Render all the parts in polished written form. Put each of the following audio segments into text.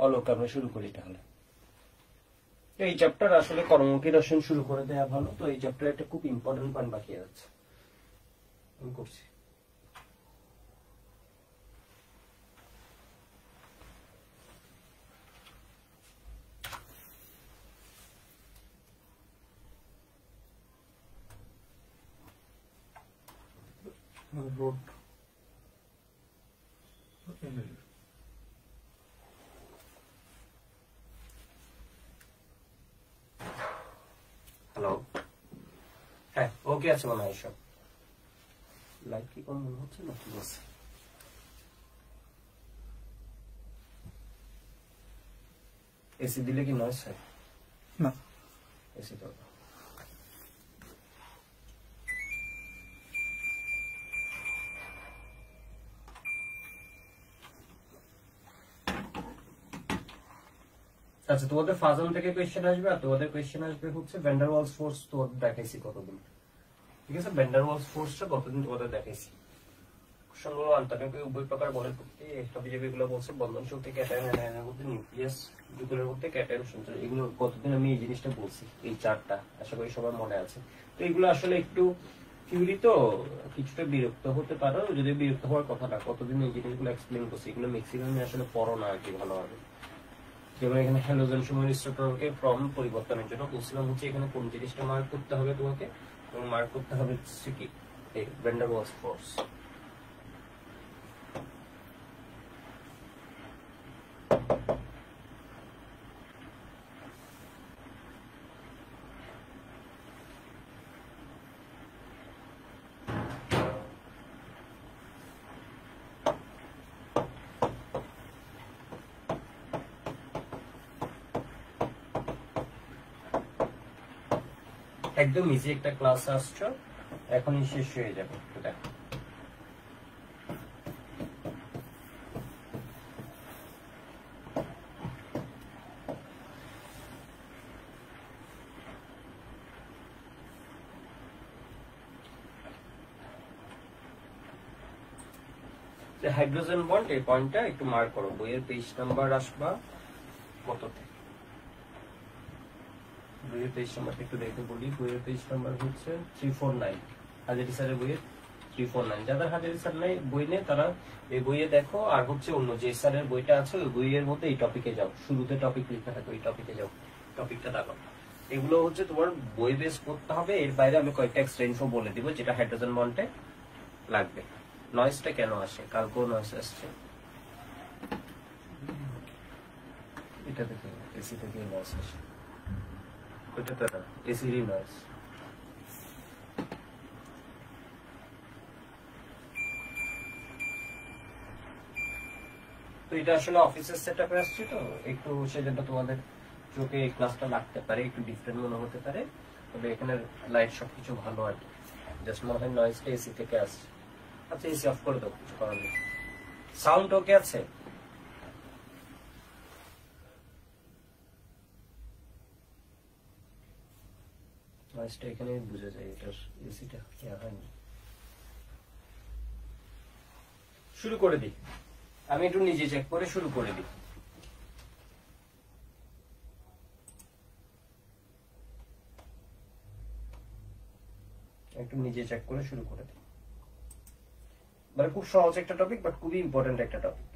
অলোক আমরা শুরু করি তাহলে। এই চ্যাপ্টার আসলে কর্মমুখী রসায়ন শুরু করে দেওয়া ভালো। তো এই চ্যাপ্টার একটা খুব ইম্পর্টেন্ট পয়েন্ট বাকি আছে, আমি করছি। রোড হ্যালো, হ্যাঁ ওকে আছে মনে হয় সব। লাইট কি কম মনে হচ্ছে না? ঠিক আছে। এসি দিলে কি নয়েজ হয়? না, এসি তো আচ্ছা, তোমাদের ফাজন থেকে কোয়েশ্চেন আসবে, আর তোমাদের কোয়েশ্চেন আসবে হচ্ছে ভ্যান্ডার ওয়ালস ফোর্স। তোমাদের দেখাইছি কতদিন, ঠিক আছে? ভ্যান্ডার ওয়ালস ফোর্সটা কতদিন তোমাদের দেখাইছি। কোশ্চেনগুলো আন্তর্জাতিক উভয় প্রকার বলে করতে একটা বিজেপি গুলো বলছে বন্ধন শক্তি ক্যাটায়ন অ্যানায়নের মধ্যে নিউক্লিয়াস দুগুলোর মধ্যে ক্যাটায়ন সঞ্চালন। এগুলো কতদিন আমি এই জিনিসটা বলছি, এই চারটা আশা করি সবার মনে আছে। তো এগুলো আসলে একটু থিওরি, তো কিছুটা বিরক্ত হতে পারো, যদি বিরক্ত হওয়ার কথা না। কতদিন এই জিনিসগুলো এক্সপ্লেন করছি, এগুলো ম্যাক্সিমাম আসলে পড়ো না আর কি ভালোভাবে। যেমন এখানে হ্যালোজেন সময়ের স্ট্রাকচারকে ফর্ম পরিবর্তনের জন্য বলছিলাম হচ্ছে এখানে কোন জিনিসটা মার্ক করতে হবে তোমাকে, এবং মার্ক করতে হবে হচ্ছে কি ভ্যান ডার ওয়ালস ফোর্স। একদম ইজি একটা ক্লাস আসছো, এখনই শেষ হয়ে যাবে। দেখো হাইড্রোজেন বন্ড, এই পয়েন্টটা একটু মার্ক করো। বইয়ের পেজ নাম্বার আসবা কততে? বইয়ের পেজ নাম্বারটা একটু দেখে বলি। বইয়ের পেজ নাম্বার হচ্ছে 349, হাজারি স্যারের বইয়ের 349। যাদের হাজারি স্যার নাই বই নেই তারা এই বইয়ে দেখো, আর হচ্ছে অন্য যে স্যারের বইটা আছে ওই বইয়ের মধ্যে এই টপিকে যাও, শুরুতে টপিক লেখা থাকে ওই টপিকে যাও, টপিকটা দেখো। এগুলো হচ্ছে তোমার বই বেস করতে হবে। এর বাইরে আমি কয়েকটা এক্সটেনশন বলে দিব যেটা হাইড্রোজেন বন্ডে লাগবে। নয়েজটা কেন আসে? কালকেও নয়েজ আসছে, এটা দেখে এসি থেকে নয়েজ আসে, ওইটা তো না, এসিরই নয়েজ। তো এটা আসলে অফিসের সেটআপে আসছে, তো একটু সেজন্য তোমাদের চোখে এই ক্লাসটা লাগতে পারে, একটু ডিফারেন্ট মনে হতে পারে। তবে এখানে লাইট সবকিছু ভালো আর কি, জাস্ট মনে হয় নয়েজটা এসি থেকে আসছে। আচ্ছা এসি অফ করে দাও, কিছু করার নেই। সাউন্ড ওকে আছে? নয়েজটা এখানে বুঝা যায়, এটার এসিটা কেয়া হয়নি। শুরু করে দিই, আমি একটু নিজে চেক করে শুরু করে দিই। একটু নিজে চেক করে শুরু করে দিই। মানে খুব সহজ একটা টপিক, বাট খুবই ইম্পর্টেন্ট একটা টপিক।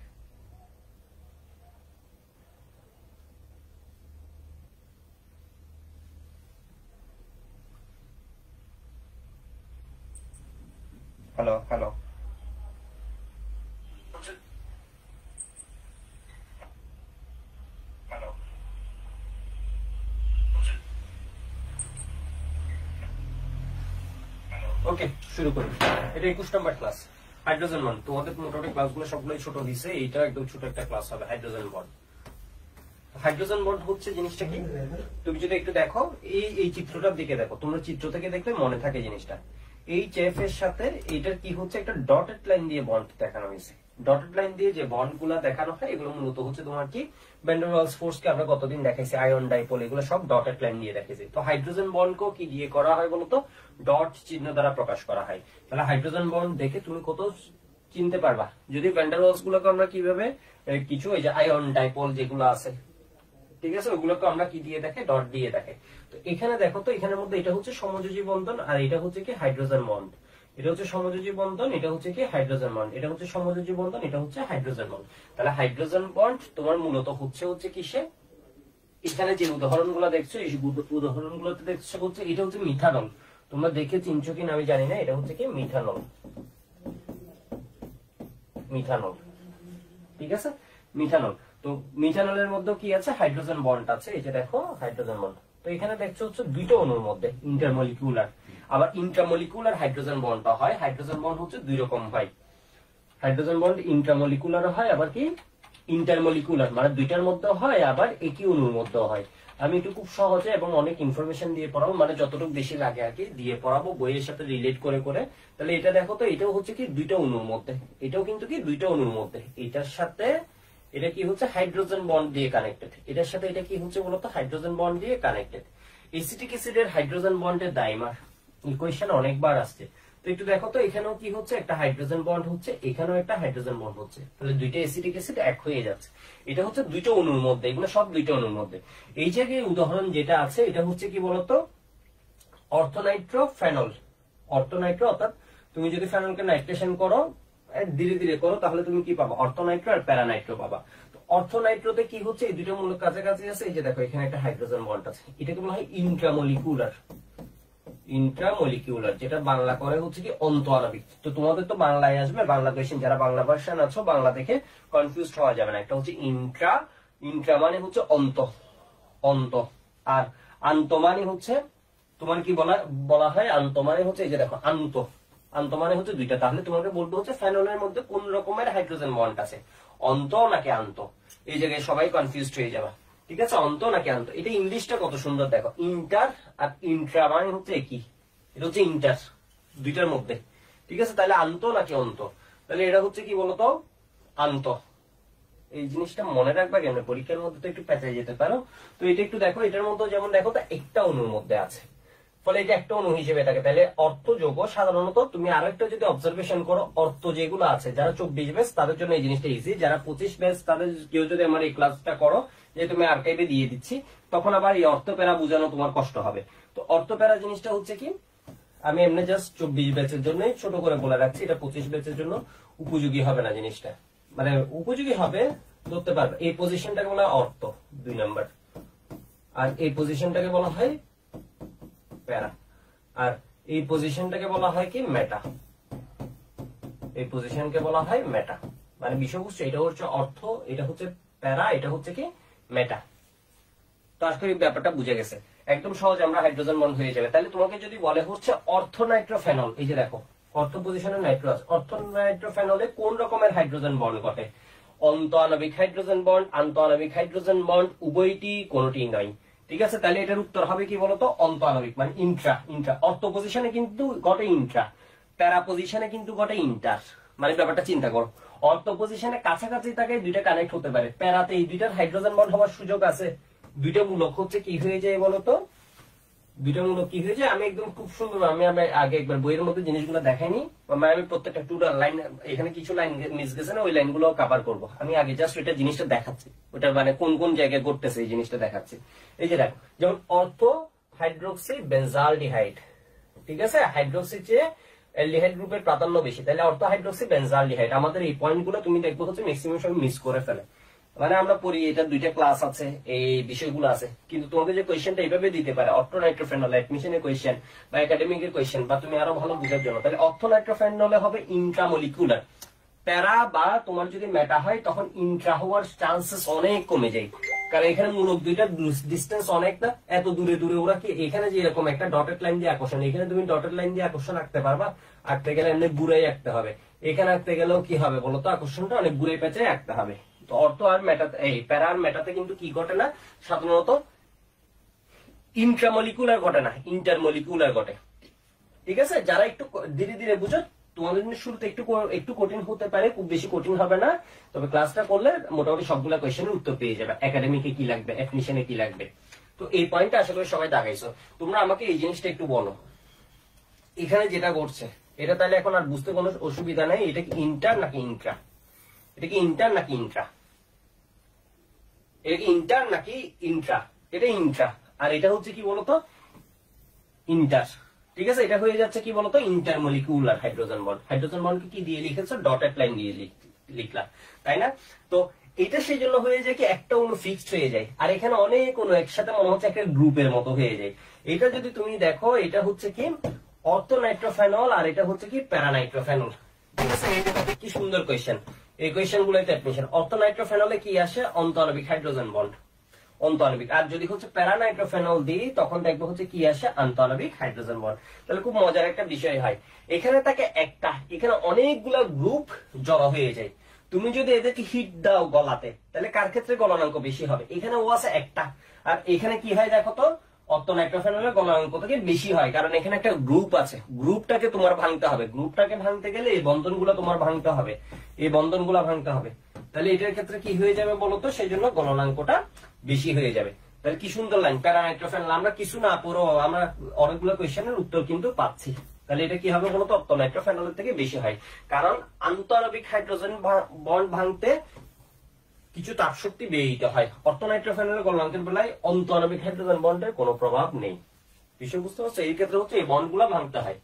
হ্যালো হ্যালো, ওকে শুরু করি। এটা 21 নম্বর ক্লাস, হাইড্রোজেন বন্ড। তোমাদের মোটামুটি ক্লাসগুলো সবগুলোই ছোট দিছে, এইটা একদম ছোট একটা ক্লাস হবে। হাইড্রোজেন বন্ড, হাইড্রোজেন বন্ড হচ্ছে জিনিসটা কি তুমি যদি একটু দেখো, এই চিত্রটার দিকে দেখো, তোমরা চিত্র থেকে দেখলে মনে থাকে জিনিসটা। এই চেফ এর সাথে এইটার কি হচ্ছে, একটা ডটেড লাইন দিয়ে বন্ড দেখানো হয়েছে। ডটেড লাইন দিয়ে যে বন্ড গুলা দেখানো হয় এগুলো মূলত হচ্ছে তোমার কি ভ্যান ডার ওয়ালস ফোর্স কে আমরা কতদিন দেখাইছি, আয়ন ডাইপোল, এগুলো সব ডটেড লাইন দিয়ে দেখাইছি। তো হাইড্রোজেন বন্ডকেও কি দিয়ে করা হয় বলতো? ডট চিহ্ন দ্বারা প্রকাশ করা হয়। তাহলে হাইড্রোজেন বন্ড দেখে তুমি কত চিনতে পারবা। যদি ভ্যান ডার ওয়ালস গুলোকে আমরা কিভাবে কিছু এই যে আয়ন ডাইপোল যেগুলো আছে, ঠিক আছে, ওগুলোকে আমরা কি দিয়ে দেখে, ডট দিয়ে দেখে। তো এখানে দেখো তো, এখানের মধ্যে এটা হচ্ছে সমযোজী বন্ধন আর এটা হচ্ছে কি হাইড্রোজেন বন্ড। এটা হচ্ছে সমযোজী বন্ধন, এটা হচ্ছে কি হাইড্রোজেন বন্ড, এটা হচ্ছে সমযোজী বন্ধন, এটা হচ্ছে হাইড্রোজেন বন্ড। তাহলে হাইড্রোজেন বন্ড তোমার মূলত হচ্ছে কিসে, এখানে যে উদাহরণগুলো দেখছো এই উদাহরণগুলোতে দেখছো হচ্ছে এটা হচ্ছে মিথানল। তোমরা দেখে চিনছো কিনা আমি জানি না, এটা হচ্ছে কি মিথানল, মিথানল, ঠিক আছে, মিথানল। তো মিথানলের মধ্যে কি আছে, হাইড্রোজেন বন্ড আছে, এই যে দেখো হাইড্রোজেন বন্ড। তো এখানে দেখছো হচ্ছে দুইটা অণুর মধ্যে ইন্টারমলিকুলার, আবার ইন্ট্রামলিকুলার হাইড্রোজেন বন্ডটা হয়। হাইড্রোজেন বন্ড হচ্ছে দুই রকম হয়, হাইড্রোজেন বন্ড ইন্ট্রামলিকুলার হয়, আবার কি ইন্টারমলিকুলার, মানে দুইটার মধ্যে হয়, আবার একই অণুর মধ্যে হয়। আমি একটু খুব সহজে এবং অনেক ইনফরমেশন দিয়ে পড়াবো, মানে যতটুকু বেশি লাগে আর কি দিয়ে পড়াবো বইয়ের সাথে রিলেট করে করে। তাহলে এটা দেখো তো, এটাও হচ্ছে কি দুইটা অণুর মধ্যে, এটাও কিন্তু কি দুইটা অণুর মধ্যে, এটার সাথে এটা কি হচ্ছে হাইড্রোজেন বন্ড দিয়ে কানেক্টেড, এটার সাথে এটা কি হচ্ছে বলতো হাইড্রোজেন বন্ড দিয়ে কানেক্টেড। এসিটিক অ্যাসিডের হাইড্রোজেন বন্ডের ডাইমার, এই কোয়েশ্চেন অনেকবার আসছে। তো একটু দেখো তো, এখানেও কি হচ্ছে, একটা হাইড্রোজেন বন্ড হচ্ছে, এখানেও একটা হাইড্রোজেন বন্ড হচ্ছে, তাহলে দুইটা অ্যাসিটিক অ্যাসিড এক হয়ে যাচ্ছে। এটা হচ্ছে দুইটা অণুর মধ্যে, এগুলো সব দুইটা অণুর মধ্যে। এই জায়গায় উদাহরণ যেটা আছে এটা হচ্ছে কি বলতো অর্থোনাইট্রোফেনল। অর্থোনাইট্রো অর্থাৎ তুমি যদি ফেনলকে নাইট্রেশন করো ধীরে ধীরে করো, তাহলে তুমি কি পাবা, অর্থোনাইট্রো আর প্যারানাইট্রো পাবা। অর্থোনাইট্রোতে কি হচ্ছে, এই দুটো মূল কাছাকাছি আছে, এই যে দেখো এখানে একটা হাইড্রোজেন বন্ড আছে, এটাকে বলা হয় ইন্ট্রামলিকুলার, ইন্ট্রামলিকুলার, যেটা বাংলা করে হচ্ছে কি অন্ত আণবিক। তো তোমাদের তো বাংলায় আসবে, বাংলা কোয়েশ্চেন, যারা বাংলা ভার্সন আছো বাংলা দেখে কনফিউজ হওয়া যাবে না। একটা হচ্ছে ইন্ট্রা, ইন্ট্রা মানে হচ্ছে অন্ত, অন্ত, আর আন্ত মানে হচ্ছে তোমার কি বলা হয়, আন্ত মানে হচ্ছে এই যে দেখো আন্ত, আন্ত মানে হচ্ছে দুইটা। তাহলে তোমাকে বলতে হচ্ছে ফেনলের মধ্যে কোন রকমের হাইড্রোজেন বন্ড আছে, অন্ত নাকি আন্ত। এই জায়গায় সবাই কনফিউজড হয়ে যাবে, ঠিক আছে, অন্ত নাকি আন্ত। এটা ইংলিশটা কত সুন্দর দেখো, ইন্টার আর ইন্ট্রা মানে হচ্ছে একই, এটা হচ্ছে ইন্টার, দুইটার মধ্যে, ঠিক আছে। তাহলে আন্ত নাকি অন্ত, তাহলে এটা হচ্ছে কি বলতো আন্ত। এই জিনিসটা মনে রাখবা, কেন পরীক্ষার মধ্যে তো একটু পেঁচাই যেতে পারো। তো এটা একটু দেখো, এটার মধ্যে যেমন দেখো তা একটা অণুর মধ্যে আছে, ফলে এটা একটা অণু হিসেবে থাকে। তাহলে অর্থ যৌগ সাধারণত তুমি আরো একটা যদি অবজারভেশন করো, অর্থ যেগুলো আছে যারা 24 ব্যাচ তাদের জন্য এই জিনিসটা ইজি, যারা 25 ব্যাচ তাদের কেউ যদি আমার এই ক্লাসটা করো যে তুমি আর্কাইভে দিয়ে দিচ্ছি, তখন আবার এই অর্থ প্যারা বোঝানো তোমার কষ্ট হবে। তো অর্থ প্যারা জিনিসটা হচ্ছে কি, আমি এমনি জাস্ট 24 ব্যাচের জন্য ছোট করে বলে রাখছি, এটা 25 ব্যাচের জন্য উপযোগী হবে না জিনিসটা, মানে উপযোগী হবে ধরতে পারবে। এই পজিশনটাকে বলা হয় অর্থ 2 নাম্বার, আর এই পজিশনটাকে বলা হয় প্যারা, আর এই পজিশনটাকে বলা হয় কি মেটা, এই পজিশনকে বলা হয় মেটা, মানে বিষয়বস্তু এটা হচ্ছে অর্থ, এটা হচ্ছে প্যারা, এটা হচ্ছে কি মেটা। তো আশা করি ব্যাপারটা বুঝে গেছে, একদম সহজ, আমরা হাইড্রোজেন বন্ড হয়ে যাবে। তাহলে তোমাকে যদি বলে হচ্ছে অর্থোনাইট্রোফেনল, এই যে দেখো অর্থ পজিশনে নাইট্রো আছে, অর্থোনাইট্রোফেনলে কোন রকমের হাইড্রোজেন বন্ড ঘটে, অন্ত আণবিক হাইড্রোজেন বন্ড, আন্ত আণবিক হাইড্রোজেন বন্ড, উভয়টি কোনটি নয়, ঠিক আছে। তাহলে এটার উত্তর হবে কি বলতো অন্ত আণবিক, মানে ইন্ট্রা, ইন্ট্রা। অর্থ পজিশনে কিন্তু ঘটে ইন্ট্রা, প্যারা পজিশনে কিন্তু ঘটে ইন্টার, মানে ব্যাপারটা চিন্তা করো। অর্থ পজিশনে কাছাকাছি থাকে দুইটা কানেক্ট হতে পারে, প্যারাতে এই দুইটার হাইড্রোজেন বন্ড হওয়ার সুযোগ আছে, দুইটা মূলক হচ্ছে কি হয়ে যায় বলতো, দুইটা মূলক কি হয়ে যায়। আমি একদম খুব সুন্দর, আমি আগে একবার বইয়ের মধ্যে জিনিসগুলো দেখাইনি, আমি প্রত্যেকটা টুটাল লাইন, এখানে কিছু লাইন মিস গেছে না, ওই লাইনগুলো কভার করবো। আমি আগে জাস্ট ওইটা জিনিসটা দেখাচ্ছি, ওটা মানে কোন কোন জায়গায় ঘটতেছে এই জিনিসটা দেখাচ্ছি। এই যে দেখো, যেমন অর্থো হাইড্রোক্সি বেনজালডিহাইড, ঠিক আছে, হাইড্রোক্সি চেয়ে অ্যালডিহাইড গ্রুপের প্রাধান্য বেশি, তাহলে অর্থো হাইড্রোক্সি বেনজালডিহাইড। আমাদের এই পয়েন্টগুলো তুমি দেখবো হচ্ছে ম্যাক্সিমাম সবাই মিস করে ফেলে, মানে আমরা পড়ি এটা দুইটা ক্লাস আছে, এই বিষয়গুলো আছে, কিন্তু তোমাদের যে কোয়েশ্চেনটা এইভাবে দিতে পারে অর্থোনাইট্রোফেনল অ্যাডমিশনের কোয়েশ্চেন বা একাডেমিকের কোয়েশ্চেন, বা তুমি আরো ভালো বুঝার জন্য, তাহলে অর্থোনাইট্রোফেনলে হবে ইন্ট্রামলিকুলার। প্যারা বা তোমার যদি মেটা হয় তখন ইন্ট্রা হওয়ার চান্সেস অনেক কমে যায়, কারণ এখানে মূলক দুইটা ডিস্টেন্স অনেকটা, এত দূরে দূরে ওরা কি এখানে যে এরকম একটা ডটেড লাইন দিয়ে আকর্ষণ, এখানে তুমি ডটেড লাইন দিয়ে আকর্ষণ আঁকতে পারবা, আঁকতে গেলে এমনি বুড়াই আঁকতে হবে, এখানে আঁকতে গেলেও কি হবে বলতো আকর্ষণটা অনেক বুড়ে পেঁচে আঁকতে হবে। তো অর্থ আর মেটাতে, এই প্যারা আর মেটাতে কিন্তু কি ঘটে না, সাধারণত ইন্ট্রামলিকুলার ঘটে না, ইন্টারমলিকুলার ঘটে, ঠিক আছে। যারা একটু ধীরে ধীরে বুঝো, তোমাদের জন্য শুরুতে একটু কঠিন হতে পারে, খুব বেশি কঠিন হবে না, তবে ক্লাসটা করলে মোটামুটি সবগুলা কোয়েশ্চেনের উত্তর পেয়ে যাবে, একাডেমিকে কি লাগবে, অ্যাডমিশনে কি লাগবে। তো এই পয়েন্টটা আশা করি সবাই দাগাইছো। তোমরা আমাকে এই জিনিসটা একটু বলো, এখানে যেটা ঘটছে এটা তাহলে এখন আর বুঝতে কোনো অসুবিধা নেই। এটা কি ইন্টার নাকি ইন্ট্রা? এটা কি ইন্টার নাকি ইন্ট্রা? এটা কি ইন্টার নাকি ইন্ট্রা? এটা ইন্ট্রা। আর এটা হচ্ছে কি বলতো, ইন্টার। ঠিক আছে, এটা হয়ে যাচ্ছে কি বলতো, ইন্টারমলিকুলার হাইড্রোজেন বন্ড। হাইড্রোজেন বন্ডকে কি দিয়ে লিখেছো? ডটেড লাইন দিয়ে লিখলা, তাই না? তো এটা সেই জন্য হয়ে যায় কি, একটা অণু ফিক্সড হয়ে যায়, আর এখানে অনেক অণু একসাথে মনে হচ্ছে একটা গ্রুপের মতো হয়ে যায়। এটা যদি তুমি দেখো, এটা হচ্ছে কি অর্থোনাইট্রোফেনল, আর এটা হচ্ছে কি প্যারানাইট্রোফেনল। ঠিক আছে, কি সুন্দর কোয়েশ্চেন। এই কোয়েশ্চেন গুলোতে অ্যাডমিশন। অর্থোনাইট্রোফেনলে কি আসে? অন্তঃআণবিক হাইড্রোজেন বন্ড, অন্তঃআণবিক। আর যদি হচ্ছে প্যারানাইট্রোফেনল দিই, তখন দেখবো হচ্ছে কি আসে? আন্তঃআণবিক হাইড্রোজেন বন্ড। তাহলে খুব মজার একটা বিষয় হয়। এখানে থাকে একটা, এখানে অনেকগুলা গ্রুপ জড়ো হয়ে যায়। তুমি যদি এদেরকে হিট দাও গলাতে, তাহলে কার ক্ষেত্রে গলনাঙ্ক বেশি হবে? এখানে ও আছে একটা, আর এখানে কি হয় দেখো তো, অর্থোনাইট্রোফেনলের গলনাঙ্ক থেকে বেশি হয়, কারণ এখানে একটা গ্রুপ আছে। গ্রুপটাকে তোমার ভাঙতে হবে। গ্রুপটাকে ভাঙতে গেলে এই বন্ধনগুলো তোমার ভাঙতে হবে, এই বন্ধনগুলো ভাঙতে হবে। তাহলে এটার ক্ষেত্রে কি হয়ে যাবে বলতো, সেই জন্য গলনাঙ্কটা বেশি হয়ে যাবে। তাহলে কি সুন্দর লাইন, প্যারানাইট্রোফেনল। আমরা কিছু না পুরো আমরা অনেকগুলো কোয়েশ্চেনের উত্তর কিন্তু পাচ্ছি। তাহলে এটা কি হবে বলতো, অর্থোনাইট্রোফেনলের থেকে বেশি হয়, কারণ আন্তঃআণবিক হাইড্রোজেন বন্ড ভাঙতে কিছু তাপ শক্তি ব্যয়িত হয়। অর্থোনাইট্রোফেনলের গলনাঙ্কের বেলায় অন্তঃআণবিক হাইড্রোজেন বন্ডের কোনো প্রভাব নেই। বিষয় বুঝতে পারছো? এই ক্ষেত্রে হচ্ছে এই বন্ড গুলা ভাঙতে হয়,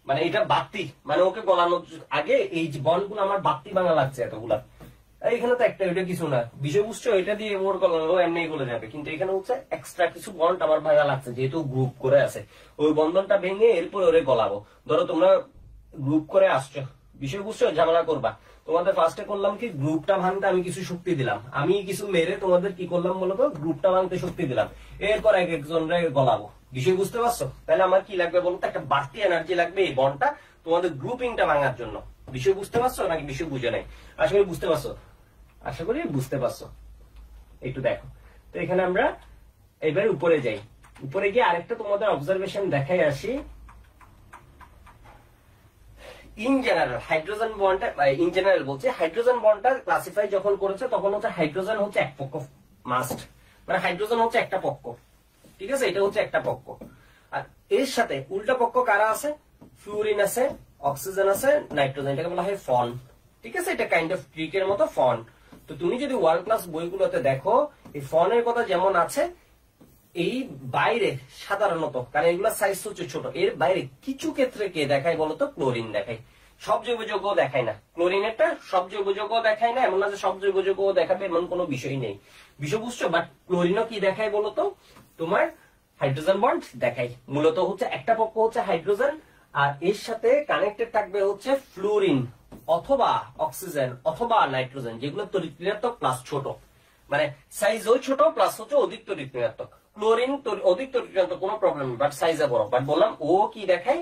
মানে এটা বাতি, মানে ওকে গলানোর আগে এই যে বন্ড গুলো আমার বাতি ভাঙা লাগছে এতগুলা। এখানে তো একটা, ওইটা কিছু না। বিষয় বুঝছো? এটা দিয়ে ওর গলানো এমনি গলে যাবে, কিন্তু এখানে হচ্ছে এক্সট্রা কিছু বন্ড আমার ভাঙা লাগছে, যেহেতু গ্রুপ করে আছে। ওই বন্ধনটা ভেঙে এরপরে ওরে গলাবো। ধরো তোমরা গ্রুপ করে আসছো, বিষয় বুঝছো? ঝামেলা করবা। তোমাদের ফার্স্টে করলাম কি, গ্রুপটা ভাঙতে আমি কিছু শক্তি দিলাম, আমি কিছু মেরে তোমাদের কি করলাম বলতো, গ্রুপটা ভাঙতে শক্তি দিলাম। এরপর এক একজনরে গলাবো। বিষয় বুঝতে পারছো? তাহলে আমার কি লাগবে বলতো, একটা বাড়তি এনার্জি লাগবে এই বন্ডটা তোমাদের গ্রুপিংটা ভাঙার জন্য। বিষয় বুঝতে পারছো নাকি বিষয় বুঝে নাই? আশা করি বুঝতে পারছো, আশা করি বুঝতে পারছো। একটু দেখো তো, এখানে আমরা এবার উপরে যাই। উপরে গিয়ে আরেকটা তোমাদের অবজারভেশন দেখাই আসি। ইন জেনারেল হাইড্রোজেন বন্ডটা, ইন জেনারেল বলছে, হাইড্রোজেন বন্ডটা ক্লাসিফাই যখন করেছে, তখন হচ্ছে হাইড্রোজেন হচ্ছে এক পক্ষ মাস্ট, মানে হাইড্রোজেন হচ্ছে একটা পক্ষ। ঠিক আছে, এটা হচ্ছে একটা পক্ষ। আর এর সাথে উল্টা পক্ষ কারা আছে? ফ্লুরিন আছে, অক্সিজেন আছে, নাইট্রোজেন। এটাকে বলা হয় ফন। ঠিক আছে, এটা কাইন্ড অফ ট্রিকের মতো ফন। তো তুমি যদি ওয়ার্ল্ড ক্লাস বইগুলোতে দেখো, এই ফনের কথা যেমন আছে, এই বাইরে সাধারণত, কারণ এগুলা সাইজ হচ্ছে ছোট, এর বাইরে কিছু ক্ষেত্রে কে দেখায় বলতো, ক্লোরিন দেখায়। সব জৈব যৌগ দেখায় না। ক্লোরিনেরটা সব জৈব যৌগ দেখায় না, এমন না যে সব জৈব যৌগ দেখাবে, এমন কোনো বিষয় নেই। বিষয় বুঝছো? বাট ক্লোরিনও কি দেখায় বলতো, তোমার হাইড্রোজেন বন্ড দেখায়। মূলত হচ্ছে একটা পক্ষ হচ্ছে হাইড্রোজেন, আর এর সাথে কানেক্টেড থাকবে হচ্ছে ফ্লুরিন অথবা অক্সিজেন অথবা নাইট্রোজেন, যেগুলো তড়িৎ ঋণাত্মক প্লাস ছোট, মানে সাইজও ছোট প্লাস হচ্ছে অধিক তড়িৎ ঋণাত্মক। ক্লোরিন অধিক তড়িৎ ঋণাত্মক, কোনো প্রবলেম নেই, বাট সাইজে বড়। বাট বললাম ও কি দেখায়,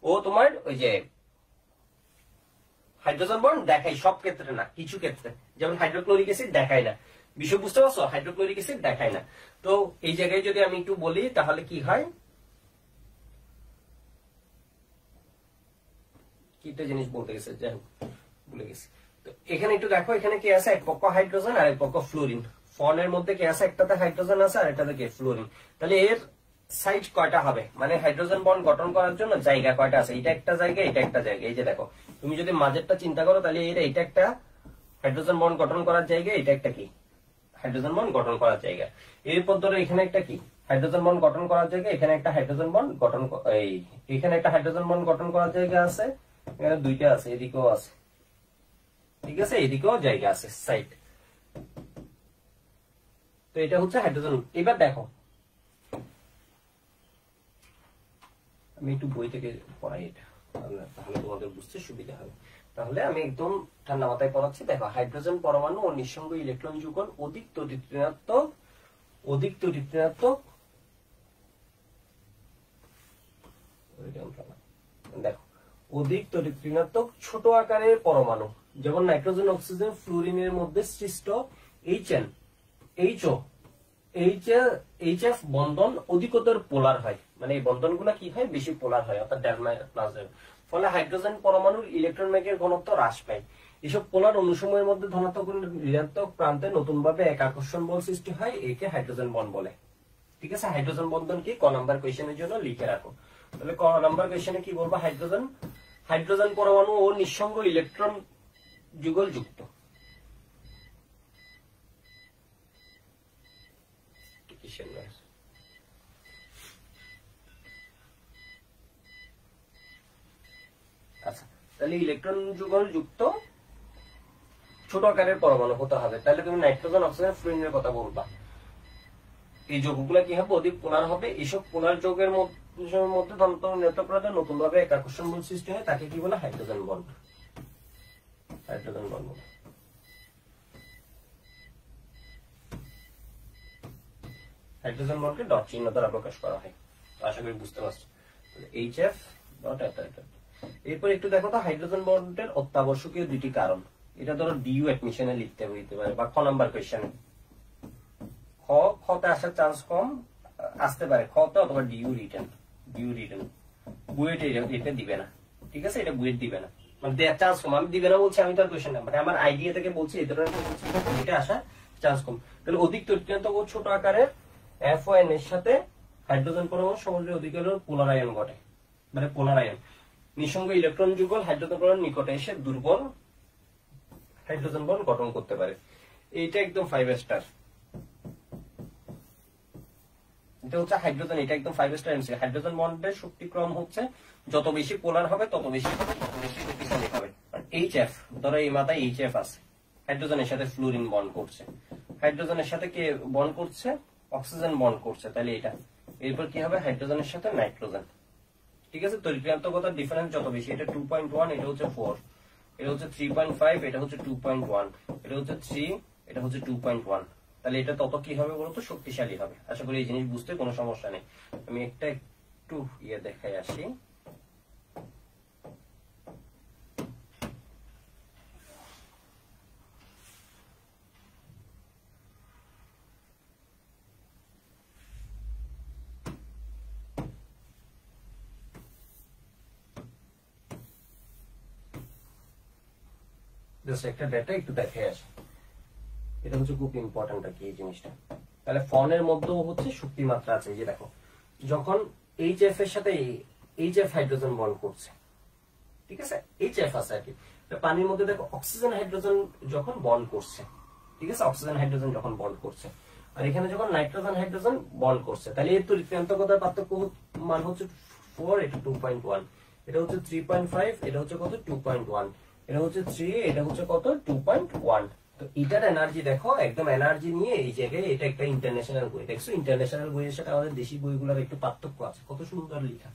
ও তোমার ওই যে হাইড্রোজেন বন্ড দেখায়, সব ক্ষেত্রে না, কিছু ক্ষেত্রে। যেমন হাইড্রোক্লোরিক অ্যাসিড দেখায় না। বিষয় বুঝতে পারছো? হাইড্রোক্লোরিক অ্যাসিড দেখায় না। তো এই জায়গায় যদি আমি একটু বলি, তাহলে কি হয়, কিটা জিনিস বলতে গেছে, যাই হোক ভুলে গেছি। তো এখানে একটু দেখো, এখানে কি আছে, এক পক্ষ হাইড্রোজেন আর এক পক্ষ ফ্লোরিন। ফনের মধ্যে কি আছে, একটাতে হাইড্রোজেন আছে আর একটাতে কি ফ্লোরিন। তাহলে এর সাইজ কয়টা হবে, মানে হাইড্রোজেন বন্ড গঠন করার জন্য জায়গা কয়টা আছে? এটা একটা জায়গা, এটা একটা জায়গা। এই যে দেখো, তুমি যদি মাঝেরটা চিন্তা করো, তাহলে এটা একটা হাইড্রোজেন বন্ড গঠন করার জায়গা, এটা একটা কি হাইড্রোজেন বন্ড গঠন করার জায়গা। এরপর ধরো এখানে একটা কি হাইড্রোজেন বন্ড গঠন করার জায়গা, এখানে একটা হাইড্রোজেন বন্ড গঠন, এখানে একটা হাইড্রোজেন বন্ড গঠন করার জায়গা আছে, এখানে দুইটা আছে, এদিকেও আছে। ঠিক আছে, এদিকেও জায়গা আছে, সাইড। তো এটা হচ্ছে হাইড্রোজেন। এবার দেখো, আমি একটু বই থেকে পড়াই এটা, তাহলে তোমাদের বুঝতে সুবিধা হবে। তাহলে আমি একদম ঠান্ডা মাথায় পড়াচ্ছি। দেখো, হাইড্রোজেন পরমাণু ও নিঃসঙ্গ ইলেকট্রন যুগল অধিক তড়িৎ ঋণাত্মক, অধিক তড়িৎ ঋণাত্মক। দেখো, অধিক তড়িৎ ঋণাত্মক ছোট আকারের পরমাণু, যেমন নাইট্রোজেন, অক্সিজেন, ফ্লুরিনের মধ্যে সৃষ্ট এইচএফ বন্ধন অধিকতর পোলার হয়, মানে এই বন্ধনগুলো কি হয়, বেশি পোলার হয়, অর্থাৎ ডেলমা প্লাস। ফলে হাইড্রোজেন পরমাণুর ইলেকট্রন ম্যাগের ঘনত্ব হ্রাস পায়। এসব পোলার অনুসময়ের মধ্যে ধনাত্মক ঋণাত্মক প্রান্তে নতুন ভাবে এক আকর্ষণ বল সৃষ্টি হয়, একে হাইড্রোজেন বন্ড বলে। ঠিক আছে, হাইড্রোজেন বন্ধন কি ক নাম্বার কোয়েশ্চেনের জন্য লিখে রাখো। তাহলে ক নাম্বার কোয়েশ্চেনে কি বলবো, হাইড্রোজেন পরমাণু ও নিঃসঙ্গ ইলেকট্রন যুগল যুক্ত। আচ্ছা, তাহলে ইলেকট্রন যুগল যুক্ত ছোট আকারের পরমাণু হতে হবে। তাহলে তুমি নাইট্রোজেন, অক্সিজেন, ফ্লুরিনের কথা বলবা। এই যৌগগুলো কি হবে? অধিক পোলার হবে। এইসব পোলার যৌগের মধ্যে নতুন ভাবে এক আকর্ষণ বল সৃষ্টি হয়, তাকে কি বলে? Hydrogen bond. Hydrogen bond, hydrogen বন্ডকে ডট চিহ্ন দ্বারা প্রকাশ করা হয়। আশা করি বুঝতে পারছো। HF ডট এরপর একটু দেখো তো হাইড্রোজেন বন্ডের অত্যাবশ্যকীয় দুটি কারণ। এটা ধরো ডিইউ অ্যাডমিশনে লিখতে হইতে পারে বা খ নাম্বার কোশ্চেনে। খতে আসার চান্স কম আসতে পারে, খতে অথবা ডিইউ রিটেন। বুয়েট এটা দিবে না, ঠিক আছে? এটা বুয়েট দিবে না, মানে দেয়ার চান্স কম। আমি দিবে না বলছি, আমি তো আর কোশ্চেন না, মানে আমার আইডিয়া থেকে বলছি এই ধরনের এটা আসার চান্স কম। তাহলে অধিক তৈরিকান্ত ছোট আকারের FON এর সাথে হাইড্রোজেন পরমাণু সমুদ্রের অধিক পোলার আয়ন ঘটে, মানে পোলার আয়ন। নিঃসঙ্গ ইলেকট্রন যুগল হাইড্রোজেন পরমাণুর নিকটে এসে দুর্বল হাইড্রোজেন বন্ড গঠন করতে পারে। এইটা একদম 5 স্টার। এটা হচ্ছে হাইড্রোজেন, এটা একদম 5 স্টার এমসি। হাইড্রোজেন বন্ডের শক্তিক্রম হচ্ছে যত বেশি পোলার হবে তত বেশি শক্তিশালী হবে। HF ধরো এই মাথায় HF আছে, হাইড্রোজেনের সাথে ফ্লুরিন বন্ড করছে, হাইড্রোজেনের সাথে কে বন্ড করছে? অক্সিজেন বন্ড করছে। তাহলে এটা এরপর কি হবে? হাইড্রোজেনের সাথে নাইট্রোজেন, ঠিক আছে? তরিক্রান্তকতার ডিফারেন্স যত বেশি, এটা 2.1, এটা হচ্ছে 4, এটা হচ্ছে 3.5, এটা হচ্ছে 2.1, এটা হচ্ছে 3, এটা হচ্ছে 2.1। তাহলে এটা তত কি হবে বলতো? শক্তিশালী হবে। আশা করি এই জিনিস বুঝতে কোনো সমস্যা নেই। আমি একটু দেখাই আসি। একটা ডেটা একটু দেখে আসি, এটা হচ্ছে খুব ইম্পর্টেন্ট আর কি এই জিনিসটা। তাহলে ফনের মধ্যেও হচ্ছে শক্তি মাত্রা আছে। এই যে দেখো, যখন HF এর সাথে HF হাইড্রোজেন বন্ড করছে, ঠিক আছে? HF আছে আর কি। পানির মধ্যে দেখো অক্সিজেন হাইড্রোজেন যখন বন্ড করছে, ঠিক আছে? অক্সিজেন হাইড্রোজেন যখন বন্ড করছে, আর এখানে যখন নাইট্রোজেন হাইড্রোজেন বন্ড করছে, তাহলে এর তরিক্রান্তকতার পার্থক্য মান হচ্ছে 4, এটা 2.1, এটা হচ্ছে 3.5, এটা হচ্ছে কত? 2.1, এটা হচ্ছে 3, এটা হচ্ছে কত? 2.1। তো এটার এনার্জি দেখো, একদম এনার্জি নিয়ে এই জায়গায় এটা একটা ইন্টারন্যাশনাল বই। দেখছো ইন্টারন্যাশনাল বইয়ের সাথে আমাদের দেশি বইগুলোর একটু পার্থক্য আছে। কত সুন্দর লেখা।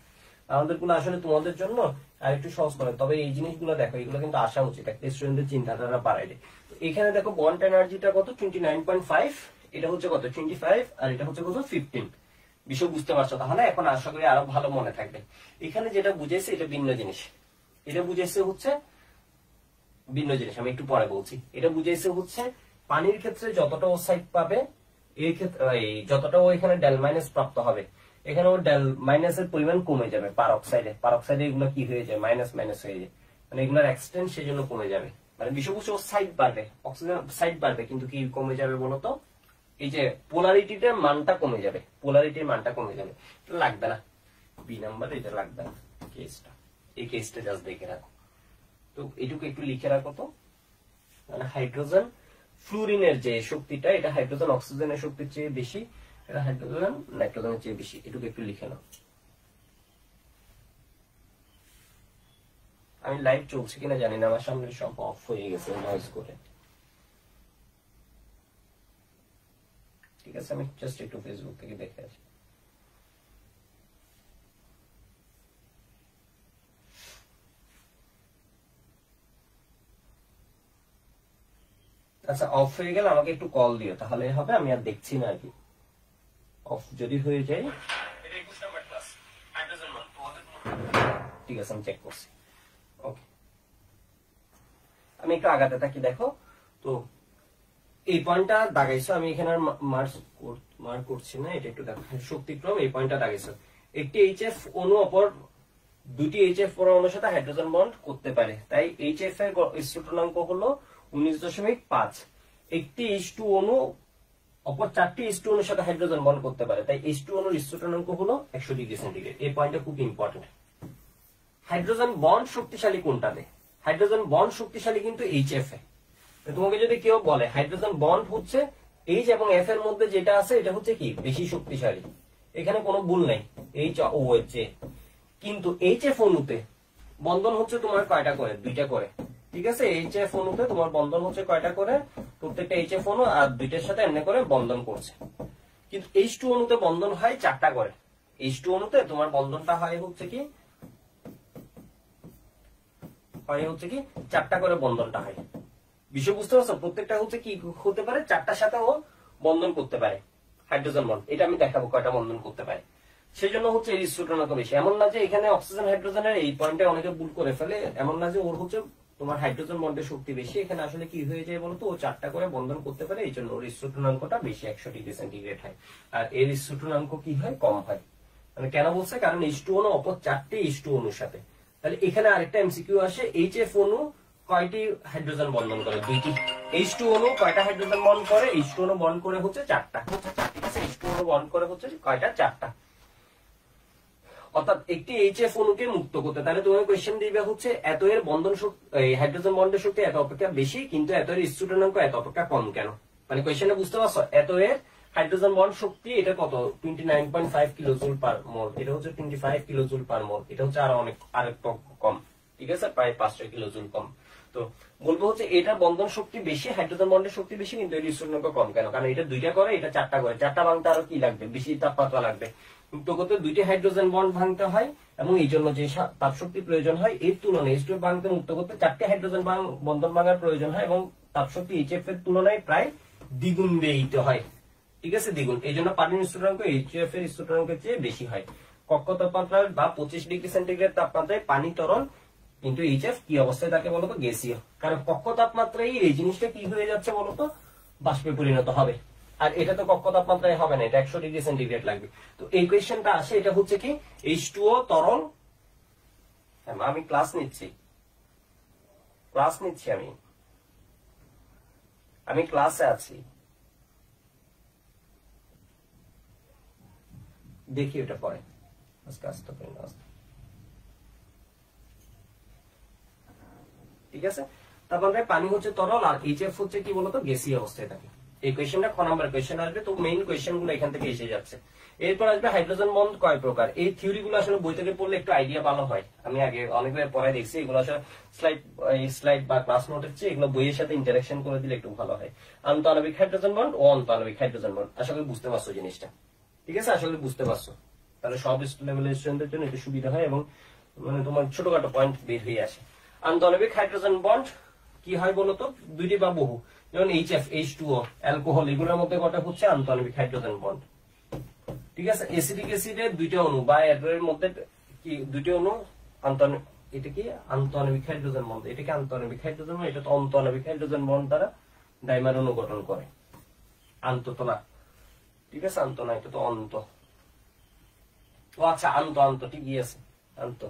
আমাদের গুলো আসলে তোমাদের জন্য আর একটু সহজ করে, তবে এই জিনিসগুলো দেখো, এগুলো কিন্তু আসা উচিত, একটা স্টুডেন্টের চিন্তাধারা বাড়াইলে। তো এখানে দেখো বন্ড এনার্জিটা কত? 29.5, এটা হচ্ছে কত? 25, আর এটা হচ্ছে কত? 15। বিষয় বুঝতে পারছো? তাহলে এখন আশা করি আরো ভালো মনে থাকবে। এখানে যেটা বুঝেছে এটা ভিন্ন জিনিস, এটা বুঝেছে হচ্ছে ভিন্ন জিনিস, আমি একটু পরে বলছি। এটা বুঝাইছে হচ্ছে পানির ক্ষেত্রে যতটা ও সাইড পাবে, এই ক্ষেত্রে যতটা ও এখানে ডেল মাইনাস প্রাপ্ত হবে, এখানে ও ডেল মাইনাসের পরিমাণ কমে যাবে। পারক্সাইডে এগুলো কি হয়ে যায়? মাইনাস মাইনাস হয়ে যায়, মানে এগুলোর এক্সটেন্ট সেই জন্য কমে যাবে। মানে বিষয়বস্তু ও সাইড বাড়বে, অক্সিজেন সাইড বাড়বে, কিন্তু কি কমে যাবে বলতো? এই যে পোলারিটিটার মানটা কমে যাবে, পোলারিটির মানটা কমে যাবে। লাগবে না বি নাম্বার, এটা লাগবে না কেসটা। এই কেসটা জাস্ট দেখে রাখো। তো এটুকু একটু লিখে রাখো তো, মানে হাইড্রোজেন ফ্লুরিনের যে শক্তিটা, এটা হাইড্রোজেন অক্সিজেনের শক্তির চেয়ে বেশি, এটা হাইড্রোজেন নাইট্রোজেনের চেয়ে বেশি। এটুকু একটু লিখে নাও। আমি লাইভ চলছে কিনা জানি না, আমার সামনে সব অফ হয়ে গেছে নয়েজ করে। ঠিক আছে, আমি জাস্ট একটু ফেসবুক থেকে দেখে আসি। আচ্ছা, অফ হয়ে গেলে আমাকে একটু কল দিও, তাহলে হবে। আমি আর দেখছি না আর কি, অফ যদি হয়ে যায়। ঠিক আছে, আমি চেক করছি। ওকে, আমি একটু আগাতে থাকি। দেখো তো এই পয়েন্টটা দাগাইছো, আমি এখানে আর মার্ক করছি না, এটা একটু দেখো। শক্তিক্রম এই পয়েন্টটা দাগাইছো। একটি HF অণু অপর দুটি HF পরমাণুর সাথে হাইড্রোজেন বন্ড করতে পারে, তাই HF এর স্থূলনাঙ্ক হলো 19.5। একটি H2 অণু অপর 4টি H2 অণুর সাথে হাইড্রোজেন বন্ড করতে পারে, তাই H2 অণুর স্থূলনাঙ্ক হলো 100 ডিগ্রি সেন্টিগ্রেড। এই পয়েন্টটা খুব ইম্পর্টেন্ট। হাইড্রোজেন বন্ড শক্তিশালী কোনটাতে? হাইড্রোজেন বন্ড শক্তিশালী কিন্তু HF এ। তোমাকে যদি কেউ বলে হাইড্রোজেন বন্ড হচ্ছে H এবং F এর মধ্যে যেটা আছে এটা হচ্ছে কি বেশি শক্তিশালী, এখানে কোনো ভুল নেই, HOH। কিন্তু HF অণুতে বন্ধন হচ্ছে তোমার কয়টা করে? 2টা করে। ঠিক আছে, HF অণুতে তোমার বন্ধন হচ্ছে কয়টা করে? প্রত্যেকটা HF অণু আর 2টার সাথে এমনি করে বন্ধন করছে। কিন্তু H2 অণুতে বন্ধন হয় 4টা করে। H2 অণুতে তোমার বন্ধনটা হয় হচ্ছে কি 4টা করে বন্ধনটা হয়। বিষয় বুঝতে পারছো? প্রত্যেকটা হচ্ছে কি হতে পারে 4টার সাথে ও বন্ধন করতে পারে হাইড্রোজেন বন্ড। এটা আমি দেখাবো কয়টা বন্ধন করতে পারে। সেই জন্য হচ্ছে এর স্থূলনাঙ্ক বেশি। এমন না যে এখানে অক্সিজেন হাইড্রোজেনের এই পয়েন্টে অনেকে ভুল করে ফেলে, এমন না যে ওর হচ্ছে তোমার হাইড্রোজেন বন্ডের শক্তি বেশি। এখানে আসলে কি হয়ে যায় বলতো, ও 4টা করে বন্ধন করতে পারে, এই জন্য ওর স্থূলনাঙ্কটা বেশি 100 ডিগ্রি সেন্টিগ্রেড হয়। আর এর স্থূলনাঙ্ক কি হয়? কম হয়। মানে কেন বলছে? কারণ H2 অণু অপর 4টি H2 অণুর সাথে। তাহলে এখানে আরেকটা এমসিকিউ আসে, HF অণু কয়টি হাইড্রোজেন বন্ধন করে? 2টি। H2 অণু কয়টা হাইড্রোজেন বন্ড করে? H2 অণু বন্ড করে হচ্ছে 4টা। ঠিক আছে, H2 অণু বন্ড করে হচ্ছে কয়টা? 4টা। অর্থাৎ একটি HF অণুকে মুক্ত করতে, তাহলে তোমার কোয়েশ্চেন দিবে হচ্ছে এত এর বন্ধন শক্তি, হাইড্রোজেন বন্ডের শক্তি এত অপেক্ষা বেশি, কিন্তু এত এর স্থূলনাঙ্ক এত অপেক্ষা কম কেন? মানে কোয়েশ্চেনে বুঝতে পারছো? এত এর হাইড্রোজেন বন্ড শক্তি এটা কত? 29.5 কিলোজুল পার মোল, এটা হচ্ছে 25 কিলোজুল পার মোল, এটা হচ্ছে আরো অনেক আরেকটু কম। ঠিক আছে, প্রায় 500 কিলোজুল কম। তো বলবো হচ্ছে এটা বন্ধন শক্তি বেশি, হাইড্রোজেন বন্ডের শক্তি বেশি, কিন্তু এর স্থূলনাঙ্ক কম কেন? কারণ এটা 2টা করে, এটা 4টা করে। 4টা ভাঙতে আরো কি লাগবে? বেশি তাপমাত্রা লাগবে। মুক্ত করতে 2টি হাইড্রোজেন বন্ড ভাঙতে হয়, এবং এই জন্য যে তাপ শক্তি প্রয়োজন হয় এর তুলনায় H2 ভাঙতে মুক্ত করতে 4টি হাইড্রোজেন বন্ধন ভাঙার প্রয়োজন হয়, এবং তাপ শক্তি HF এর তুলনায় প্রায় দ্বিগুণ ব্যয়িত হয়। ঠিক আছে, দ্বিগুণ। এই জন্য পানির স্থূলনাঙ্ক HF এর স্থূলনাঙ্কের চেয়ে বেশি হয়। কক্ষ তাপমাত্রায় বা 25 ডিগ্রি সেন্টিগ্রেড তাপমাত্রায় পানি তরল, কিন্তু HF কি অবস্থায় থাকে বলতো? গ্যাসীয়। কারণ কক্ষ তাপমাত্রায় এই জিনিসটা কি হয়ে যাচ্ছে বলতো? বাষ্পে পরিণত হবে। আর এটা তো কক্ষ তাপমাত্রায় হবে না, এটা 100 ডিগ্রি সেন্টিগ্রেড লাগবে। তো এই কোয়েশ্চেনটা আসে, এটা হচ্ছে কি H2O তরল। আমি ক্লাস নিচ্ছি, আমি ক্লাসে আছি, দেখি ওটা পরে। আজকে আসতে পারি না। ঠিক আছে, তারপরে পানি হচ্ছে তরল আর HF হচ্ছে কি বলতো? গ্যাসীয় অবস্থায় থাকে। এই কোয়েশ্চেনটা ক নাম্বার কোয়েশ্চেন আসবে, তো মেইন কোয়েশ্চেন গুলো এখান থেকে এসে যাচ্ছে। এরপর আসবে হাইড্রোজেন বন্ড কয় প্রকার। এই থিওরি গুলো আসলে বই থেকে পড়লে একটু আইডিয়া ভালো হয়। আমি আগে অনেকবার পরে দেখছি, এগুলো আসলে স্লাইড বা ক্লাস নোটের চেয়ে এগুলো বইয়ের সাথে ইন্টারাকশন করে দিলে একটু ভালো হয়। আন্তঃআণবিক হাইড্রোজেন বন্ড ও আন্তঃআণবিক হাইড্রোজেন বন্ড, আশা করি বুঝতে পারছো জিনিসটা। ঠিক আছে, আসলে বুঝতে পারছো, তাহলে সব লেভেলের স্টুডেন্টদের জন্য একটু সুবিধা হয়, এবং মানে তোমার ছোটখাটো পয়েন্ট বের হয়ে আসে। আন্তঃআণবিক হাইড্রোজেন বন্ড কি হয় বলতো? 2টি বা বহু, যেমন HF, H2O, অ্যালকোহল, এগুলোর মধ্যে কটা হচ্ছে আন্তঃআণবিক হাইড্রোজেন বন্ড। ঠিক আছে, এসিটিক অ্যাসিডের 2টা অণু বা এর মধ্যে কি 2টি অণু এটা কি আন্তঃআণবিক হাইড্রোজেন বন্ড, এটা কি আন্তঃআণবিক হাইড্রোজেন বন্ড, এটা তো অন্তঃআণবিক হাইড্রোজেন বন্ড দ্বারা ডাইমার অণু গঠন করে। আন্তঃ না, ঠিক আছে, আন্তঃ না, এটা তো অন্ত। ও আচ্ছা, আন্ত ঠিকই আছে, আন্ত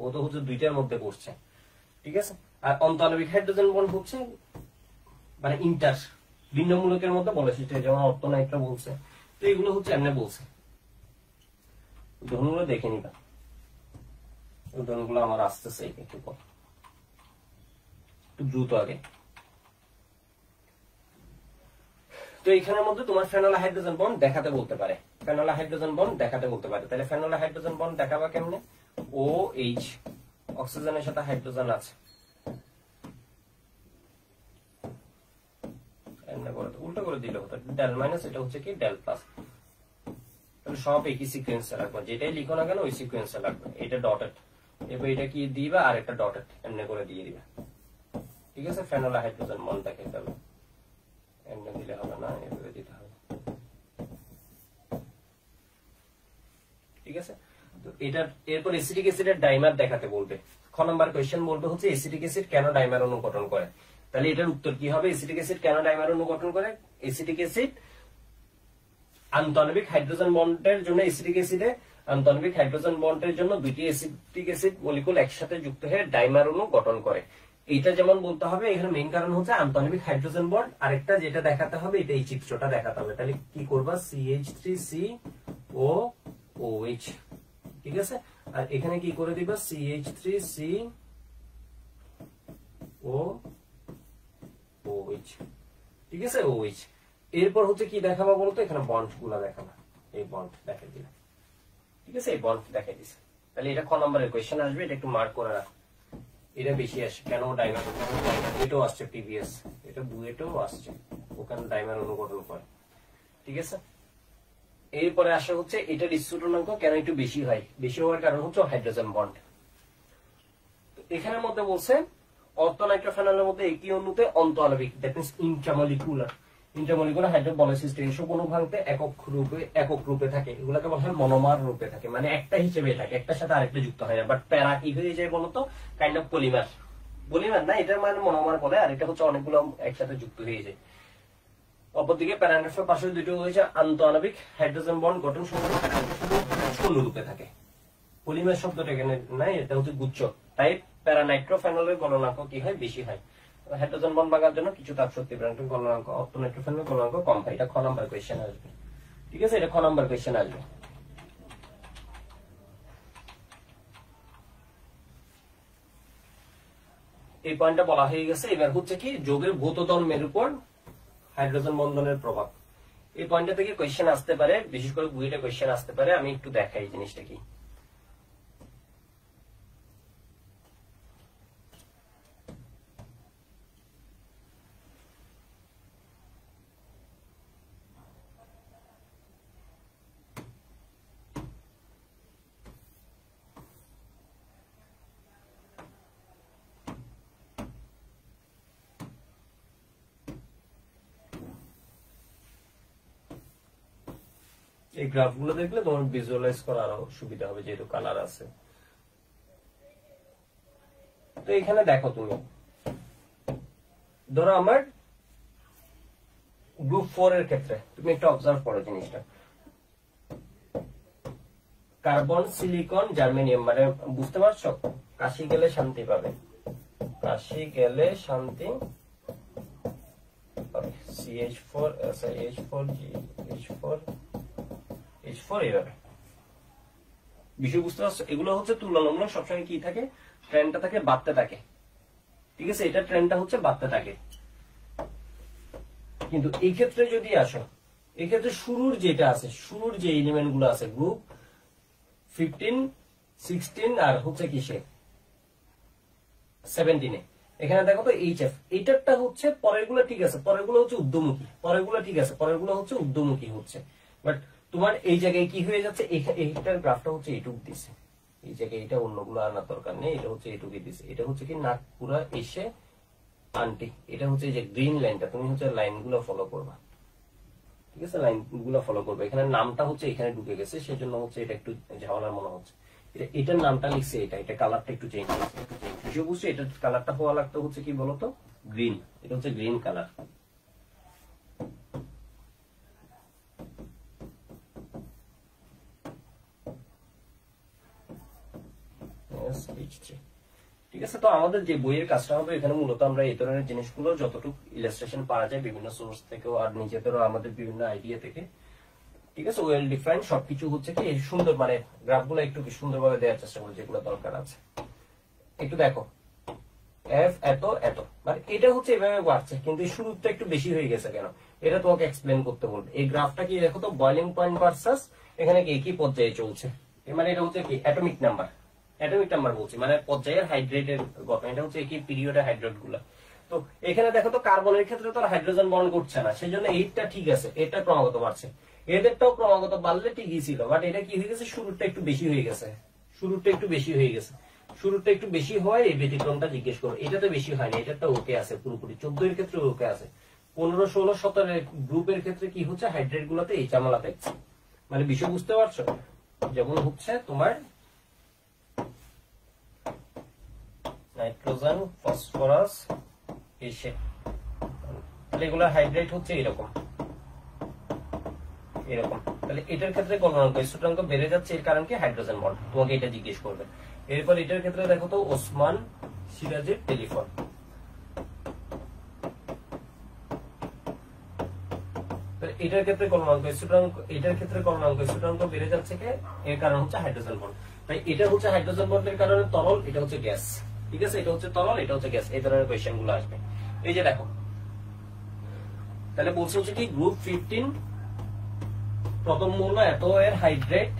ও তো হচ্ছে 2টার মধ্যে পড়ছে। ঠিক আছে, আর অন্তঃআণবিক হাইড্রোজেন বন্ড হচ্ছে মানে ইন্টার ভিন্ন মূলকের মধ্যে বলে, সেটা যেমন অর্থনাইট্রা বলছে। তো এগুলো হচ্ছে এমনি বলছে, উদাহরণগুলো দেখে নিবা। উদাহরণগুলো আমার আসতেছে একটু পর, একটু দ্রুত আগে। তো এখানের মধ্যে তোমার ফেনল হাইড্রোজেন বন্ড দেখাতে বলতে পারে, ফেনল হাইড্রোজেন বন্ড দেখাতে বলতে পারে। তাহলে ফেনল হাইড্রোজেন বন্ড দেখাবা কেমনে? OH, অক্সিজেনের সাথে হাইড্রোজেন আছে, উল্টো করে দিলে হতো ডেল মাইনাস, এটা হচ্ছে কি ডেল প্লাস। তাহলে সব একই সিকোয়েন্সে রাখবো, যেটাই লিখো না কেন ওই সিকোয়েন্সে রাখবে। এটা ডটেড, এবার এটা কি দিবা আর একটা ডটেড এমনি করে দিয়ে দিবা। ঠিক আছে, ফেনল হাইড্রোজেন বন্ড দেখাতে হবে, এমনি দিলে হবে না, এভাবে দিতে হবে। ঠিক আছে, তো এটা এরপর এসিটিক অ্যাসিডের ডাইমার দেখাতে বলবে। খ নাম্বার কোয়েশ্চেন বলবে হচ্ছে এসিটিক অ্যাসিড কেন ডাইমার অণু গঠন করে। তাহলে এটার উত্তর কি হবে? এসিটিক অ্যাসিড কেন ডাইমার অণু গঠন করে? এসিটিক অ্যাসিড আন্তঃআণবিক হাইড্রোজেন বন্ডের জন্য, এসিটিক অ্যাসিডে আন্তঃআণবিক হাইড্রোজেন বন্ডের জন্য 2টি এসিটিক অ্যাসিড মলিকুল একসাথে যুক্ত হয়ে ডাইমার অণু গঠন করে। এইটা যেমন বলতে হবে, এখানে মেইন কারণ হচ্ছে আন্তঃআণবিক হাইড্রোজেন বন্ড। আরেকটা যেটা দেখাতে হবে, এটা এই চিত্রটা দেখাতে হবে। তাহলে কি করবা? CH3COOH ঠিক আছে, আর এখানে কি করে দিবা CH3 COOH, ঠিক আছে OH। এরপর হচ্ছে কি দেখাবো বলতো, এখানে বন্ড গুলা দেখাবা, এই বন্ড দেখাই দিলাম, ঠিক আছে, এই বন্ড দেখাই দিছে। তাহলে এটা ক নম্বরের কোয়েশ্চেন আসবে, এটা একটু মার্ক করে রাখ। এটা বেশি আসে কেন, ডাইমার এটাও আসছে প্রিভিয়াস, এটা বুয়েটেও আসছে, ওখানে ডাইমার অনুগঠন করে, ঠিক আছে। এরপরে আসা হচ্ছে এটার স্থূলনাঙ্ক কেন একটু বেশি হয়, বেশি হওয়ার কারণ হচ্ছে হাইড্রোজেন বন্ড। এখানের মধ্যে বলছে অর্থোনাইট্রোফেনলের মধ্যে একই অণুতে অন্তঃআণবিক, দ্যাট মিন্স ইন্ট্রামলিকুলার হাইড্রোপলিসিস এসব অণু ভাঙতে একক রূপে থাকে, এগুলোকে বলা হয় মনোমার রূপে থাকে, মানে একটা হিসেবে থাকে, একটার সাথে আরেকটা যুক্ত হয় না। বাট প্যারা কি হয়ে যায় বলতো, কাইন্ড অফ পলিমার, না এটার মানে মনোমার বলে, আর এটা হচ্ছে অনেকগুলো একসাথে যুক্ত হয়ে যায়। অপরদিকে প্যারানাইট্রোর পাশে দুটো হয়েছে আন্তঃআণবিক হাইড্রোজেন বন্ড গঠন শূন্য রূপে থাকে। পলিমার শব্দটা এখানে নাই, এটা হচ্ছে গুচ্ছ, তাই প্যারানাইট্রোফেনলের গলনাঙ্ক কি হয়, বেশি হয়। হাইড্রোজেন বন্ড ভাঙার জন্য কিছু তাপ শক্তি গলনাঙ্ক, অর্থোনাইট্রোফেনলের গলনাঙ্ক কম হয়। এটা খ নম্বর কোয়েশ্চেন আসবে, ঠিক আছে, এটা খ নম্বর কোয়েশ্চেন আসবে। এই পয়েন্টটা বলা হয়ে গেছে। এবার হচ্ছে কি যোগের ভৌত ধর্মের উপর হাইড্রোজেন বন্ধনের প্রভাব, এই পয়েন্টটা থেকে কোয়েশ্চেন আসতে পারে, বিশেষ করে বুয়েটে কোয়েশ্চেন আসতে পারে। আমি একটু দেখাই জিনিসটা কি। এই গ্রাফ গুলো দেখলে তোমার ভিজুয়ালাইজ করা আরো সুবিধা হবে, যেহেতু কালার আছে। তো এখানে দেখো তুমি, ধরো আমার গ্রুপ 4 এর ক্ষেত্রে তুমি একটু অবজার্ভ করো জিনিসটা, কার্বন, সিলিকন, জার্মেনিয়াম, মানে বুঝতে পারছো, কাশি গেলে শান্তি পাবে, কাশি গেলে শান্তি পাবে, CH4 SiH4 GH4 H4 এইভাবে। বিষয় বুঝতে পারছো, এগুলো হচ্ছে তুলনামূলক সবসময় কি থাকে, ট্রেন্ডটা থাকে বাড়তে থাকে, ঠিক আছে, এটা ট্রেন্ডটা হচ্ছে বাড়তে থাকে। কিন্তু এই ক্ষেত্রে যদি আসো, এই ক্ষেত্রে শুরুর যেটা আছে, শুরুর যে এলিমেন্ট গুলো আছে গ্রুপ 15, 16 আর হচ্ছে কিসে 17-এ, এখানে দেখো তো HF, এইটারটা হচ্ছে পরের গুলো ঠিক আছে, পরের গুলো হচ্ছে ঊর্ধ্বমুখী, পরের গুলো ঠিক আছে, পরের গুলো হচ্ছে ঊর্ধ্বমুখী হচ্ছে। বাট তোমার এই জায়গায় কি হয়ে যাচ্ছে, এইটার গ্রাফটা হচ্ছে এইটুক দিছে, এই জায়গায় এটা অন্যগুলো আনার দরকার নেই, এটা হচ্ছে এইটুকুই দিছে, এটা হচ্ছে কি নাক পুরা এসে আন্টি, এটা হচ্ছে এই যে গ্রিন লাইনটা, তুমি হচ্ছে লাইন গুলো ফলো করবা, ঠিক আছে, লাইন গুলো ফলো করবে। এখানে নামটা হচ্ছে এখানে ঢুকে গেছে, সেজন্য হচ্ছে এটা একটু ঝামেলার মনে হচ্ছে। এটার নামটা লিখছে এটা কালারটা একটু চেঞ্জ হয়েছে, বিষয় বুঝছো, এটার কালারটা হওয়া লাগতো হচ্ছে কি বলতো, গ্রিন, এটা হচ্ছে গ্রিন কালার। ঠিক আছে, তো আমাদের যে বইয়ের কাজটা হবে, এখানে মূলত আমরা এই ধরনের জিনিসগুলো যতটুকু ইলাস্ট্রেশন পাওয়া যায় বিভিন্ন সোর্স থেকেও আর নিজেদেরও আমাদের বিভিন্ন আইডিয়া থেকে, ঠিক আছে, ওয়েল ডিফাইন্ড সবকিছু হচ্ছে কি সুন্দর, মানে গ্রাফগুলো একটু সুন্দরভাবে দেওয়ার চেষ্টা করি যেগুলো দরকার আছে। একটু দেখো এফ এত এত, মানে এটা হচ্ছে এভাবে বাড়ছে, কিন্তু শুরুটা একটু বেশি হয়ে গেছে কেন, এটা তোমাকে এক্সপ্লেন করতে বলবে। এই গ্রাফটা কি দেখো তো, বয়লিং পয়েন্ট ভার্সাস এখানে কি একই পর্যায়ে চলছে, মানে এটা হচ্ছে কি অ্যাটমিক নাম্বার বলছি, মানে পর্যায়ের হাইড্রেটের গঠন, এটা হচ্ছে একই পিরিয়ডের হাইড্রেট গুলা। তো এখানে দেখো তো কার্বনের ক্ষেত্রে তো হাইড্রোজেন বন্ড করছে না, সেই জন্য এইটা ঠিক আছে, এটা ক্রমাগত বাড়ছে, এদেরটাও ক্রমাগত বাড়লে ঠিকই ছিল। বাট এটা কি হয়ে গেছে, শুরুটা একটু বেশি হয়ে গেছে, শুরুটা একটু বেশি হয়। এই ব্যতিক্রমটা জিজ্ঞেস করো, এটা তো বেশি হয়নি, এটা ওকে আছে পুরোপুরি, 14 এর ক্ষেত্রে ওকে আছে, 15, 16, 17 গ্রুপের ক্ষেত্রে কি হচ্ছে, হাইড্রেট গুলোতে এই চামালা দেখছে, মানে বিষয় বুঝতে পারছো। যেমন হচ্ছে তোমার নাইট্রোজেন, ফসফরাস, এসে, তাহলে এগুলো হাইড্রেট হচ্ছে এরকম, তাহলে এটার ক্ষেত্রে গলনাঙ্ক স্থূলনাঙ্ক বেড়ে যাচ্ছে, এর কারণ কি, হাইড্রোজেন বন্ড, তোমাকে এটা জিজ্ঞেস করবে। এরপর এটার ক্ষেত্রে দেখো তো ওসমান সিরাজের টেলিফোন, এটার ক্ষেত্রে গলনাঙ্ক স্থিরাঙ্ক, এটার ক্ষেত্রে গলনাঙ্ক স্থিরাঙ্ক বেড়ে যাচ্ছে কে, এর কারণ হচ্ছে হাইড্রোজেন বন্ড। তাই এটা হচ্ছে হাইড্রোজেন বন্ডের কারণে তরল, এটা হচ্ছে গ্যাস। ঠিক আছে, এটা হচ্ছে তরল, এটা হচ্ছে গ্যাস, এই ধরনের কোয়েশ্চেন গুলো আসবে। এই যে দেখো, তাহলে বলছে হচ্ছে কি গ্রুপ 15 প্রথম মৌল এত এর হাইড্রেট,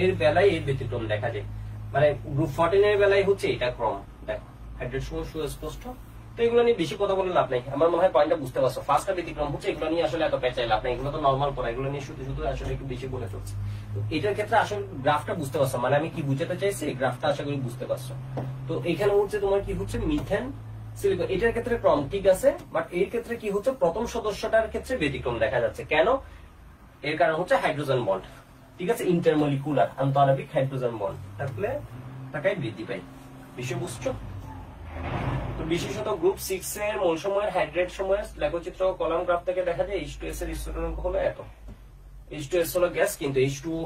এর বেলায় এর ব্যতিক্রম দেখা যায়। মানে গ্রুপ 14 এর বেলায় হচ্ছে এটা ক্রম, দেখো হাইড্রেট সময় সুস্পষ্ট। তো এগুলো নিয়ে বেশি কথা বলে লাভ নাই, আমার মনে হয় পয়েন্টটা বুঝতে পারছো। ফার্স্টটা ব্যতিক্রম হচ্ছে, এগুলো নিয়ে আসলে এত পেঁচাই লাভ নাই, এগুলো তো নর্মাল পড়া, এগুলো নিয়ে শুধু শুধু আসলে একটু বেশি বলে ফেলছে। তো এটার ক্ষেত্রে আসলে গ্রাফটা বুঝতে পারছো, মানে আমি কি বুঝাতে চাইছি গ্রাফটা আশা করি বুঝতে পারছো। তো এখানে হচ্ছে তোমার কি হচ্ছে মিথেন সিলিকন, এটার ক্ষেত্রে ক্রম ঠিক আছে, বাট এর ক্ষেত্রে কি হচ্ছে প্রথম সদস্যটার ক্ষেত্রে ব্যতিক্রম দেখা যাচ্ছে। কেন? এর কারণ হচ্ছে হাইড্রোজেন বন্ড। ঠিক আছে, ইন্টারমলিকুলার আন্তঃআণবিক হাইড্রোজেন বন্ড থাকলে টাকায় বৃদ্ধি পায়। বিষয় বুঝছো? তো বিশেষত গ্রুপ 6 এর মৌল সময়ের হাইড্রেট সময়ের লেখচিত্র কলাম গ্রাফ থেকে দেখা যায় H2S এর স্থিরাঙ্ক হলো এত। H2S হলো গ্যাস, কিন্তু H2O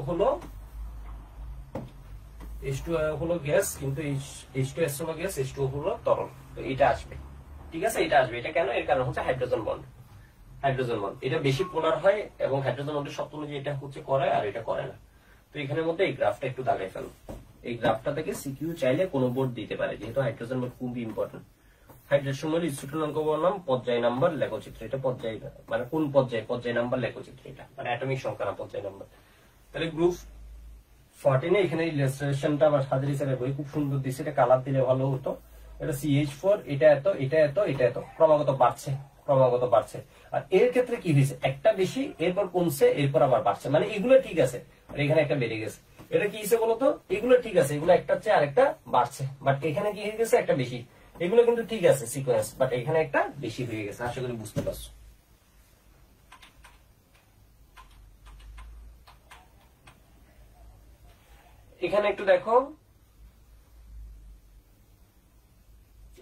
হলো গ্যাস, কিন্তু H2S হলো গ্যাস, H2O হলো তরল। তো এটা আসবে, ঠিক আছে, এটা আসবে। এটা কেন? এর কারণ হচ্ছে হাইড্রোজেন বন্ড। হাইড্রোজেন বন্ড এটা বেশি পোলার হয় এবং হাইড্রোজেন বন্ডের শর্ত অনুযায়ী এটা হচ্ছে করে আর এটা করে না। তো এখানের মধ্যে এই গ্রাফটা একটু দাগাই ফেলো। এই গ্রাফটা থেকে সিকিউ চাইলে কোনো বোর্ড দিতে পারে, যেহেতু হাইড্রোজেন বন্ড খুবই ইম্পর্টেন্ট। হাইড্রেট সময়ের স্থিরাঙ্ক বনাম পর্যায় নাম্বার লেখচিত্র, এটা পর্যায় মানে কোন পর্যায় নাম্বার লেখচিত্র, এটা মানে অ্যাটমিক সংখ্যা না পর্যায় নাম্বার। তাহলে গ্রুপ 14 এ এখানে ইলাস্ট্রেশনটা আবার হাজারি স্যারের বই খুব সুন্দর দিচ্ছে, এটা কালার দিলে ভালো হতো। এটা CH4, এটা এত, এটা এত, এটা এত, ক্রমাগত বাড়ছে, ক্রমাগত বাড়ছে। আর এর ক্ষেত্রে কি হয়েছে, একটা বেশি, এরপর কমছে, এরপর আবার বাড়ছে, মানে এগুলো ঠিক আছে, আর এখানে একটা বেড়ে গেছে। এটা কি হয়েছে বলতো, এগুলো ঠিক আছে, এগুলো একটা চেয়ে আরেকটা বাড়ছে, বাট এখানে কি হয়ে গেছে, একটা বেশি। এগুলো কিন্তু ঠিক আছে সিকোয়েন্স, বাট এখানে একটা বেশি হয়ে গেছে। আশা করি বুঝতে পারছো। এখানে একটু দেখো,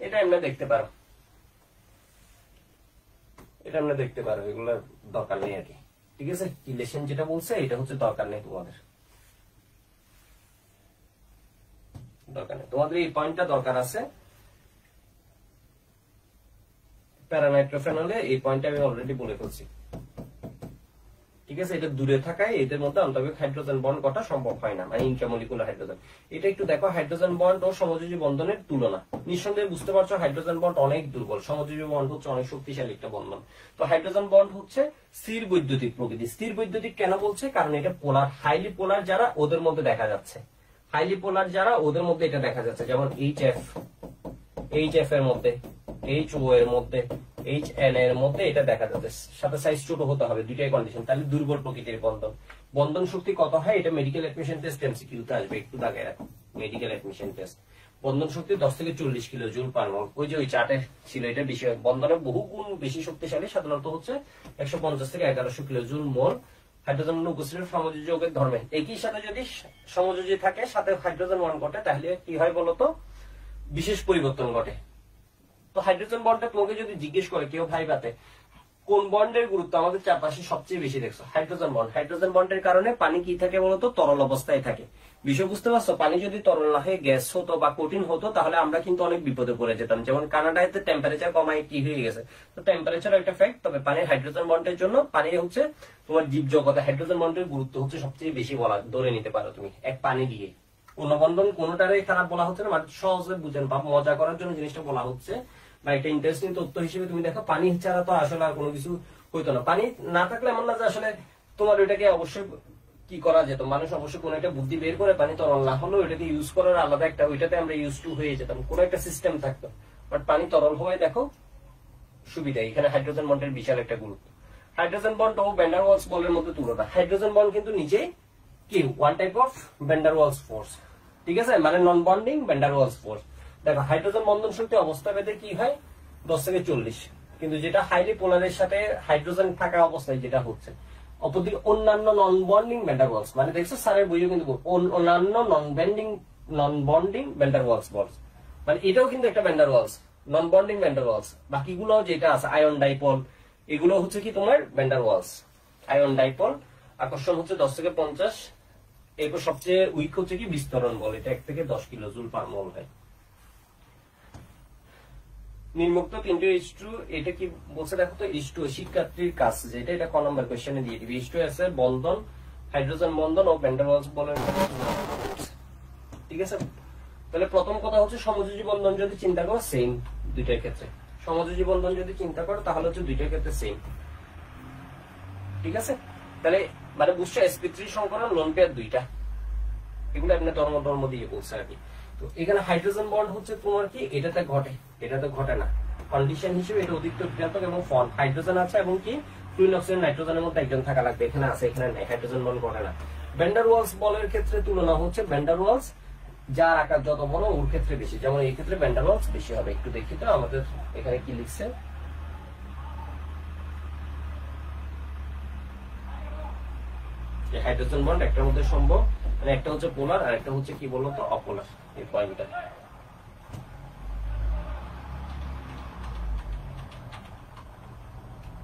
এটা আমরা দেখতে পারো, এটা আমরা দেখতে পারো, এগুলো দরকার নেই আর কি। ঠিক আছে, রিলেশন যেটা বলছে এটা হচ্ছে দরকার নেই তোমাদের, দরকার নেই তোমাদের, এই পয়েন্টটা দরকার আছে। প্যারানাইট্রোফেনলে এই পয়েন্টটা আমি অলরেডি বলে ফেলছি। ঠিক আছে, এটা দূরে থাকায় এদের মধ্যে আন্তঃআণবিক হাইড্রোজেন বন্ড গঠা সম্ভব হয় না, মানে ইন্ট্রামলিকুলার হাইড্রোজেন। এটা একটু দেখো, হাইড্রোজেন বন্ড ও সমযোজী বন্ধনের তুলনা। নিঃসন্দেহে বুঝতে পারছো হাইড্রোজেন বন্ড অনেক দুর্বল, সমযোজী বন্ড হচ্ছে অনেক শক্তিশালী একটা বন্ধন। তো হাইড্রোজেন বন্ড হচ্ছে স্থির বৈদ্যুতিক প্রকৃতি। স্থির বৈদ্যুতিক কেন বলছে, কারণ এটা পোলার, হাইলি পোলার যারা ওদের মধ্যে দেখা যাচ্ছে, হাইলি পোলার যারা ওদের মধ্যে এটা দেখা যাচ্ছে। যেমন HF এর মধ্যে, HO এর মধ্যে, HN এর মধ্যে এটা দেখা যাচ্ছে, সাথে সাইজ ছোট হতে হবে, দুইটাই কন্ডিশন। তাহলে দুর্বল প্রকৃতির বন্ধন। বন্ধন শক্তি কত হয়, এটা মেডিকেল অ্যাডমিশন টেস্ট এমসিকিউতে আসবে, একটু দাগায় রাখো। মেডিকেল অ্যাডমিশন টেস্ট বন্ধন শক্তি 10 থেকে 40 কিলো জুল পার মোল। ওই যে ওই চার্টে ছিল, এটা বেশি হয়, বন্ধনের বহু গুণ বেশি শক্তিশালী, সাধারণত হচ্ছে 150 থেকে 1100 কিলো জুল মোল। হাইড্রোজেন উপস্থিত সমযোজী যৌগের ধর্মে একই সাথে যদি সমযোজী থাকে, সাথে হাইড্রোজেন বন্ড ঘটে, তাহলে কি হয় বলতো, বিশেষ পরিবর্তন ঘটে। তো হাইড্রোজেন বন্ডটা তোমাকে যদি জিজ্ঞেস করে কেউ ভাইবাতে কোন বন্ডের গুরুত্ব আমাদের চারপাশে সবচেয়ে বেশি দেখছো, হাইড্রোজেন বন্ড। হাইড্রোজেন বন্ডের কারণে পানি কি থাকে বলতো, তরল অবস্থায় থাকে। বিষয় বুঝতে পারছো, পানি যদি তরল না হয়ে গ্যাস হতো বা কঠিন হতো, তাহলে আমরা কিন্তু অনেক বিপদে পড়ে যেতাম। যেমন কানাডায় টেম্পারেচার কমায় কি হয়ে গেছে, তো টেম্পারেচার একটা ফ্যাক্ট। তবে পানির হাইড্রোজেন বন্ডের জন্য, পানি হচ্ছে তোমার জীব জগতে হাইড্রোজেন বন্ডের গুরুত্ব হচ্ছে সবচেয়ে বেশি, বলা ধরে নিতে পারো তুমি এক পানি দিয়ে। কোন বন্ধন কোনটারই খারাপ বলা হচ্ছে না, মানে সহজে বুঝেন বা মজা করার জন্য জিনিসটা বলা হচ্ছে, বা একটা ইন্টারেস্টিং তথ্য হিসেবে তুমি দেখো, পানি ছাড়া তো আসলে আর কোনো কিছু হইতো না। পানি না থাকলে এমন না যে আসলে তোমার ওইটাকে অবশ্যই কি করা যেত, মানুষ অবশ্যই কোনো একটা বুদ্ধি বের করে পানি তরল না হলেও ওইটাকে ইউজ করার আলাদা একটা, ওইটাতে আমরা ইউজ টু হয়ে যেতাম, কোনো একটা সিস্টেম থাকতো। বাট পানি তরল হওয়ায় দেখো সুবিধা, এখানে হাইড্রোজেন বন্ডের বিশাল একটা গুরুত্ব। হাইড্রোজেন বন্ড ও ভ্যান্ডার ওয়ালস বলের মধ্যে তুলনা, হাইড্রোজেন বন্ড কিন্তু নিজেই কি one type of van der Waals force. ঠিক আছে, মানে non bonding van der Waals force. দেখো হাইড্রোজেন বন্ধন শক্তি অবস্থা ভেদে কি হয় 10 থেকে 40, কিন্তু যেটা হাইলি পোলারের সাথে হাইড্রোজেন থাকা অবস্থায় যেটা হচ্ছে। অপরদিকে অন্যান্য নন বন্ডিং ভ্যান্ডার ওয়ালস, মানে দেখছো স্যারের বইও কিন্তু অন্যান্য নন বন্ডিং ভ্যান্ডার ওয়ালস বলস, মানে এটাও কিন্তু একটা ভ্যান্ডার ওয়ালস, নন বন্ডিং ভ্যান্ডার ওয়ালস। বাকিগুলো যেটা আছে আয়ন ডাইপোল, এগুলো হচ্ছে কি তোমার ভ্যান্ডার ওয়ালস। আয়ন ডাইপোল আকর্ষণ হচ্ছে 10 থেকে 50, এরপর সবচেয়ে উইক হচ্ছে কি বিস্তরণ বল, এটা 1 থেকে 10 কিলো জুল পার মোল হয়। নির্মুক্ত 3:2, এটা কি বলছে দেখো তো, H2 শিক্ষার্থীর কাজ যেটা, এটা ক নম্বর কোশ্চেনে দিয়ে দিবে। H2 আছে বন্ধন, হাইড্রোজেন বন্ধন ও ভ্যান ডার ওয়ালস বলের, ঠিক আছে। তাহলে প্রথম কথা হচ্ছে সমযোজী বন্ধন যদি চিন্তা করো সেম দুইটার ক্ষেত্রে, সমযোজী বন্ধন যদি চিন্তা করো তাহলে হচ্ছে দুইটার ক্ষেত্রে সেম, ঠিক আছে। তাহলে মানে বুঝছো sp3 সংকরণ লোন পেয়ার দুইটা, এগুলো আপনি ধর্ম দিয়ে বলছে আর কি। তো এখানে হাইড্রোজেন বন্ড হচ্ছে তোমার কি এটাতে ঘটে, এটাতে ঘটে না। কন্ডিশন হিসেবে এটা অধিকতর ক্রিয়াত্মক এবং ফন হাইড্রোজেন আছে এবং কি ফ্লুইন অক্সিজেন নাইট্রোজেনের মধ্যে একজন থাকা লাগবে, এখানে আছে এখানে নাই, হাইড্রোজেন বন্ড ঘটে না। ভ্যান ডার ওয়ালস বলের ক্ষেত্রে তুলনা হচ্ছে ভ্যান ডার ওয়ালস যার আকার যত বড় ওর ক্ষেত্রে বেশি, যেমন এই ক্ষেত্রে ভ্যান ডার ওয়ালস বেশি হবে। একটু দেখি তো আমাদের এখানে কি লিখছে, হাইড্রোজেন বন্ড একটার মধ্যে সম্ভব, মানে একটা হচ্ছে পোলার আর একটা হচ্ছে কি বলতো অপোলার, এই পয়েন্টটা।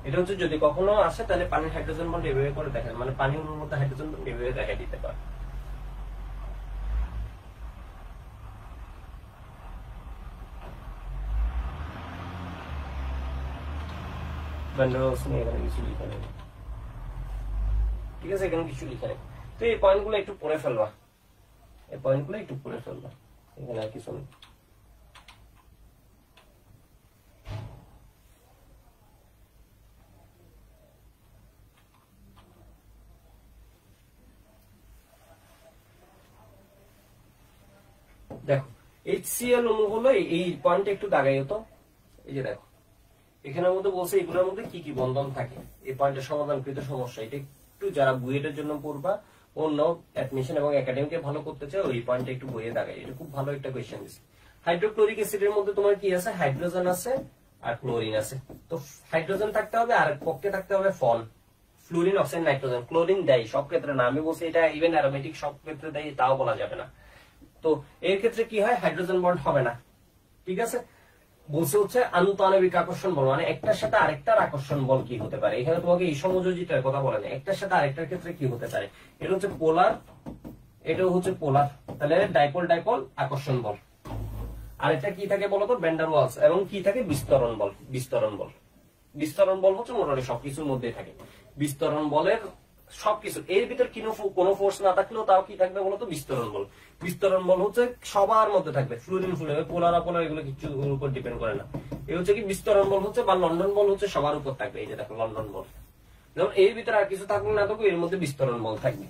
এটা হচ্ছে যদি কখনো আসে তাহলে পানির হাইড্রোজেন বন্ড এভাবে করে দেখেন, মানে পানি অণুর মধ্যে হাইড্রোজেন বন্ড এভাবে দেখা দিতে পারে। ভ্যান ডার ওয়ালস নিয়ে এখানে কিছু লিখা নেই, ঠিক আছে, এখানে কিছু লিখা নেই। তো এই পয়েন্টগুলো একটু পড়ে ফেলবা, এই পয়েন্টগুলো একটু পড়ে ফেলবা, এখানে আর কিছু নেই। দেখো HCl অণু হলো এই পয়েন্টে একটু দাগাই হতো, এই যে দেখো এখানের মধ্যে বলছে এগুলোর মধ্যে কি কি বন্ধন থাকে, এই পয়েন্টের সমাধানকৃত সমস্যা, এটা একটু যারা বুয়েটের জন্য পড়বা, অন্য অ্যাডমিশন এবং একাডেমিকে ভালো করতে চায় ওই পয়েন্টে একটু বইয়ে দাগাই, এটা খুব ভালো একটা কোয়েশ্চেন দিচ্ছে। হাইড্রোক্লোরিক অ্যাসিডের মধ্যে তোমার কি আছে, হাইড্রোজেন আছে আর ক্লোরিন আছে। তো হাইড্রোজেন থাকতে হবে আর পক্ষে থাকতে হবে ফল, ফ্লুরিন অক্সাইড নাইট্রোজেন, ক্লোরিন দেয় সব ক্ষেত্রে না, আমি বলছি এটা ইভেন অ্যারোমেটিক সব ক্ষেত্রে দেয় তাও বলা যাবে না। তো এর ক্ষেত্রে কি হয়, হাইড্রোজেন বন্ড হবে না, ঠিক আছে। বলছে হচ্ছে আন্তঃআণবিক আকর্ষণ বল, মানে একটার সাথে আরেকটার আকর্ষণ বল কি হতে পারে, এখানে তোমাকে এই সমযোজিতার কথা বলে না, একটার সাথে আরেকটার ক্ষেত্রে কি হতে পারে, এটা হচ্ছে পোলার, এটাও হচ্ছে পোলার, তাহলে ডাইপোল ডাইপোল আকর্ষণ বল। আরেকটা কি থাকে বলতো, ভ্যান ডার ওয়ালস, এবং কি থাকে বিস্তরণ বল, বিস্তরণ বল। বিস্তরণ বল হচ্ছে মোটামুটি সবকিছুর মধ্যে থাকে, বিস্তরণ বলের সবকিছু এর ভিতর কোনো ফোর্স না থাকলেও তাও কি থাকবে বলতো বিস্তরণ বল। বিস্তরণ বল হচ্ছে সবার মধ্যে থাকবে, ফ্লুরিন ফ্লুরিন পোলার অপোলার এগুলো কিছু উপর ডিপেন্ড করে না। এই হচ্ছে কি বিস্তরণ বল হচ্ছে, বা লন্ডন বল হচ্ছে সবার উপর থাকবে, এই যে দেখো লন্ডন বল। যেমন এর ভিতরে আর কিছু থাকবে না থাকবে, এর মধ্যে বিস্তরণ বল থাকবে,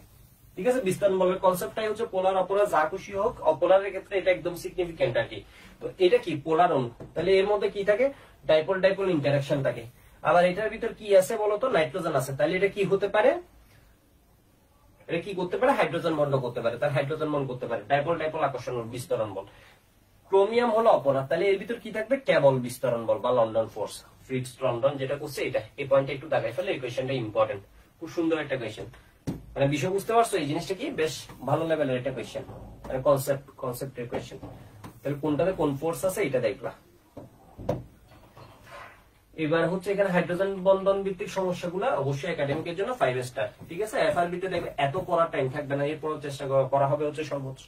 ঠিক আছে। বিস্তরণ বলের কনসেপ্টটাই হচ্ছে পোলার অপোলার যা খুশি হোক, অপোলারের ক্ষেত্রে এটা একদম সিগনিফিকেন্ট আর কি। তো এটা কি পোলার অণু, তাহলে এর মধ্যে কি থাকে, ডাইপোল ডাইপোল ইন্টারাকশন থাকে। আবার এটার ভিতর কি আছে বলতো, নাইট্রোজেন আছে, তাহলে এটা কি হতে পারে, এটা কি করতে পারে, হাইড্রোজেন বন্ড করতে পারে, তার হাইড্রোজেন বন্ড করতে পারে, ডাইপোল ডাইপোল আকর্ষণ বিস্তরণ বল। ক্রোমিয়াম হলো অপোলার, তাহলে এর ভিতর কি থাকবে, কেবল বিস্তরণ বল বা লন্ডন ফোর্স, ফ্রিটজ লন্ডন যেটা করছে এটা, এই পয়েন্টটা একটু দাগাই ফেলে, এই কোয়েশ্চেনটা ইম্পর্টেন্ট, খুব সুন্দর একটা কোয়েশ্চেন, মানে বিষয় বুঝতে পারছো, এই জিনিসটা কি বেশ ভালো লেভেলের একটা কোয়েশ্চেন, মানে কনসেপ্টের কোয়েশ্চেন। তাহলে কোনটাতে কোন ফোর্স আছে এটা দেখবা। এবার হচ্ছে এখানে হাইড্রোজেন বন্ধন ভিত্তিক সমস্যাগুলো অবশ্যই একাডেমিকের জন্য 5 স্টার, ঠিক আছে। এফআরবি তে দেখবে এত পড়ার টাইম থাকবে না, এরপর চেষ্টা করা হবে হচ্ছে সর্বোচ্চ,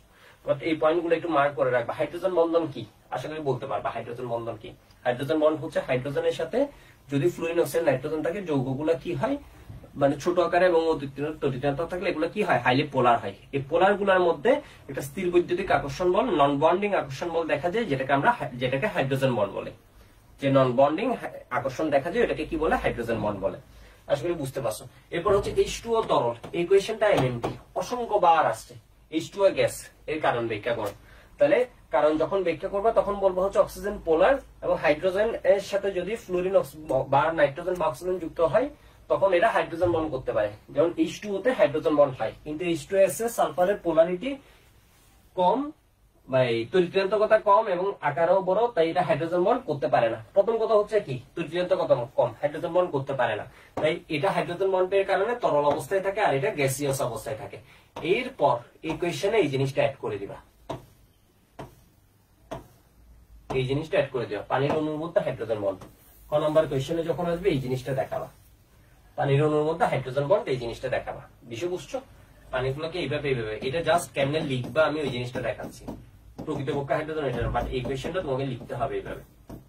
বাট এই পয়েন্টগুলো একটু মার্ক করে রাখবা। হাইড্রোজেন বন্ধন কি, আশা করি বলতে পারবা হাইড্রোজেন বন্ধন কি। হাইড্রোজেন বন্ড হচ্ছে হাইড্রোজেনের সাথে যদি ফ্লুরিন অক্সাইড নাইট্রোজেন থাকে, যৌগগুলো কি হয়, মানে ছোট আকারে এবং তড়িৎ থাকলে এগুলো কি হয়, হাইলি পোলার হয়। এই পোলার গুলার মধ্যে একটা স্থির বৈদ্যুতিক আকর্ষণ বল, নন বন্ডিং আকর্ষণ বল দেখা যায়, যেটাকে হাইড্রোজেন বন্ড বলে। যে নন বন্ডিং আকর্ষণ দেখা যায় এটাকে কি বলে, হাইড্রোজেন বন্ড বলে। আশা করি বুঝতে পারছো। এরপর হচ্ছে H2O তরল, এই কোয়েশ্চেনটা এমএমটি অসংখ্য বার আসছে। H2O গ্যাস এর কারণ ব্যাখ্যা করো, তাহলে কারণ যখন ব্যাখ্যা করবা তখন বলবো হচ্ছে অক্সিজেন পোলার এবং হাইড্রোজেন এর সাথে যদি ফ্লুরিন বা নাইট্রোজেন বা অক্সিজেন যুক্ত হয় তখন এটা হাইড্রোজেন বন্ড করতে পারে। যেমন H2O তে হাইড্রোজেন বন্ড হয়, কিন্তু H2S এর সালফারের পোলারিটি কম বা তড়িৎ-ঋণাত্মকতা কম এবং আকারও বড়, তাই এটা হাইড্রোজেন বন্ড করতে পারে না। প্রথম কথা হচ্ছে কি, তড়িৎ-ঋণাত্মকতা কম, হাইড্রোজেন বন্ড করতে পারে না, তাই এটা হাইড্রোজেন বন্ডের কারণে তরল অবস্থায় থাকে আর এটা গ্যাসিয়াস অবস্থায় থাকে। এরপর এই কোয়েশ্চেনে এই জিনিসটা অ্যাড করে দিবা, এই জিনিসটা অ্যাড করে দিবা, পানির অণুর মধ্যে হাইড্রোজেন বন্ড। ক নম্বর কোয়েশ্চেনে যখন আসবে এই জিনিসটা দেখাবা, পানির অণুর মধ্যে হাইড্রোজেন বন্ড, এই জিনিসটা দেখাবা। বিষয় বুঝছো, পানিগুলোকে এইভাবে, এটা জাস্ট কেমনে লিখবা আমি ওই জিনিসটা দেখাচ্ছি। প্রকৃতপক্ষে হাইড্রোজেন এটা, বাট এই কোয়েশ্চেনটা তোমাকে লিখতে হবে এইভাবে।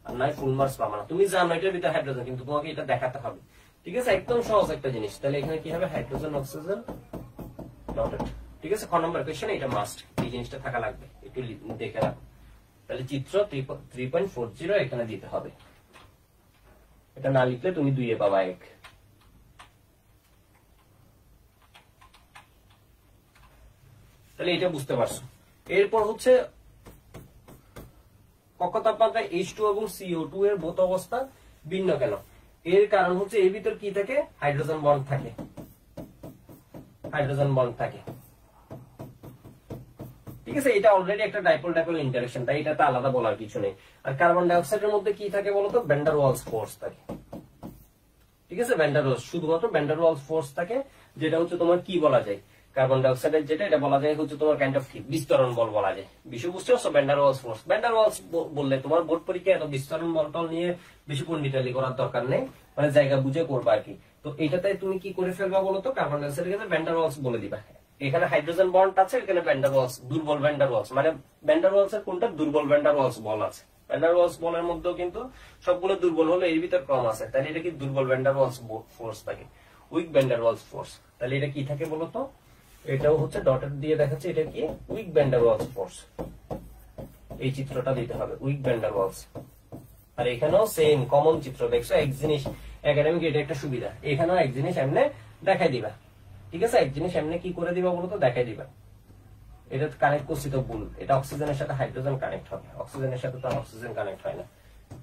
আর নাই ফুল মার্কস পাবা না। তুমি জানো এটার ভিতরে হাইড্রোজেন, কিন্তু তোমাকে এটা দেখাতে হবে। ঠিক আছে, একদম সহজ একটা জিনিস। তাহলে এখানে কি হবে, হাইড্রোজেন অক্সিজেন ডটেড। ঠিক আছে, ক নম্বর কোশ্চেন এটা মাস্ট, এই জিনিসটা থাকা লাগবে, একটু দেখে রাখো। তাহলে চিত্র 3.40 এখানে দিতে হবে। এটা না লিখলে তুমি 2 এ পাবা 1। তাহলে এটা বুঝতে পারছো। এরপর হচ্ছে কক্ষ তাপমাত্রায় H2 এবং CO2 এর বোধ অবস্থা ভিন্ন কেন? এর কারণ হচ্ছে এর ভিতর কি থাকে, হাইড্রোজেন বন্ড থাকে, হাইড্রোজেন বন্ড থাকে। ঠিক আছে, এটা অলরেডি একটা ডাইপোল ডাইপোল ইন্টারেকশন, তাই এটাতে আলাদা বলার কিছু নেই। আর কার্বন ডাই অক্সাইডের মধ্যে কি থাকে বলতো, ভ্যান ডার ওয়ালস ফোর্স থাকে। ঠিক আছে, ভ্যান ডার ওয়ালস, শুধুমাত্র ভ্যান ডার ওয়ালস ফোর্স থাকে, যেটা হচ্ছে তোমার কি বলা যায়, কার্বন ডাই অক্সাইডের যেটা, এটা বলা যায় হচ্ছে তোমার কাইন্ড অফ কি, বিস্তরণ বল বলা যায়। বিষয় বুঝতে পারছো, van der Waals force. Van der Waals বললে তোমার বোর্ড পরীক্ষায় এত বিস্তরণ বলটল নিয়ে বেশি পণ্ডিতালি করার দরকার নেই, মানে জায়গা বুঝে করবা আর কি। তো এটাতে তুমি কি করে ফেলবা বলতো, কার্বন ডাই অক্সাইডের ক্ষেত্রে ভ্যান ডার ওয়ালস বলে দিবা। এখানে হাইড্রোজেন বন্ড আছে, এখানে ভ্যান ডার ওয়ালস, দুর্বল ভ্যান ডার ওয়ালস, মানে ভ্যান ডার ওয়ালস এর কোনটা, দুর্বল ভ্যান ডার ওয়ালস বল আছে। ভ্যান ডার ওয়ালস বলের মধ্যেও কিন্তু সবগুলো দুর্বল হলো, এর ভিতর কম আছে, তাহলে এটা কি দুর্বল ভ্যান ডার ওয়ালস ফোর্স থাকে, weak van der Waals force. তাহলে এটা কি থাকে বলতো, এটাও হচ্ছে ডটেড দিয়ে দেখাচ্ছে, এটা কি weak van der Waals force. এই চিত্রটা দিতে হবে, উইক ভ্যান ডার ওয়ালস। আর এখানেও সেম কমন চিত্র দেখছো, এক জিনিস একাডেমিক, এটা একটা সুবিধা, এখানেও এক জিনিস এমনি দেখাই দিবা। ঠিক আছে, এক জিনিস এমনি কি করে দিবা বলতো, দেখাই দিবা। এটা কানেক্ট করছি তো ভুল, এটা অক্সিজেনের সাথে হাইড্রোজেন কানেক্ট হবে, অক্সিজেনের সাথে তো অক্সিজেন কানেক্ট হয় না।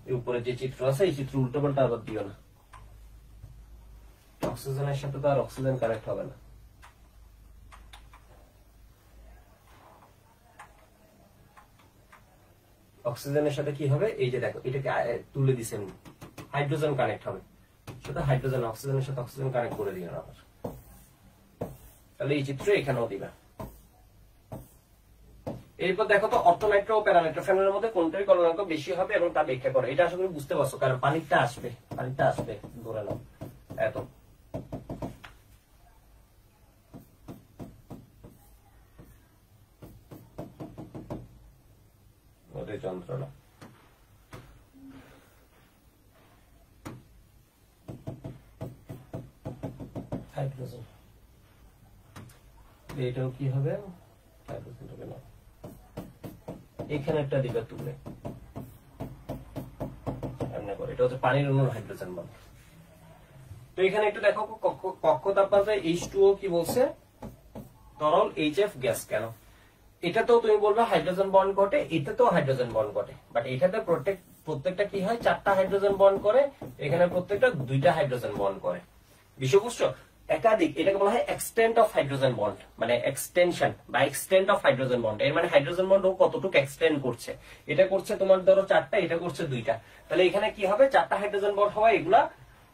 এই উপরে যে চিত্র আছে, এই চিত্র উল্টো পাল্টা আবার দিও না, অক্সিজেনের সাথে তো আর অক্সিজেন কানেক্ট হবে না। অক্সিজেনের সাথে কি হবে, এই যে দেখো, এটাকে তুলে দিছেন, হাইড্রোজেন কানেক্ট হবে, শুধু হাইড্রোজেন, অক্সিজেনের সাথে অক্সিজেন কানেক্ট করে দিও না আবার। তাহলে এই চিত্র এখানেও দিবা। এরপর দেখো তো, অর্থনাইট্রো ও প্যারানাইট্রোফেনের মধ্যে কোনটার গলনাঙ্ক বেশি হবে এবং তা ব্যাখ্যা করো। এটা আশা করি বুঝতে পারছো, কারণ পানিটা আসবে, পানিটা আসবে ধরে নাও এত। যন্ত্রণা হাইড্রোজেন, এটাও কি হবে, হাইড্রোজেন হবে না, এখানে একটা দিকে তুলে এমনি করে, এটা হচ্ছে পানির অণুর হাইড্রোজেন বন্ড। তো এখানে একটু দেখো, কক্ষ তাপমাত্রায় H2O কি বলছে, তরল HF গ্যাস কেন? এটাতেও তুমি বলবে হাইড্রোজেন বন্ড ঘটে, এটাতেও হাইড্রোজেন বন্ড ঘটে, বাট এটাতে প্রত্যেকটা কি হয়, 4টা হাইড্রোজেন বন্ড করে, এখানে প্রত্যেকটা 2টা হাইড্রোজেন বন্ড করে। বিষয় বুঝছো, একাধিক, এটাকে বলা হয় এক্সটেন্ট অফ হাইড্রোজেন বন্ড, মানে এক্সটেনশন বা এক্সটেন্ট অফ হাইড্রোজেন বন্ড। এর মানে হাইড্রোজেন বন্ড কতটুকু এক্সটেন্ড করছে, এটা করছে তোমার ধরো 4টা, এটা করছে 2টা, তাহলে এখানে কি হবে, 4টা হাইড্রোজেন বন্ড হওয়া, এগুলা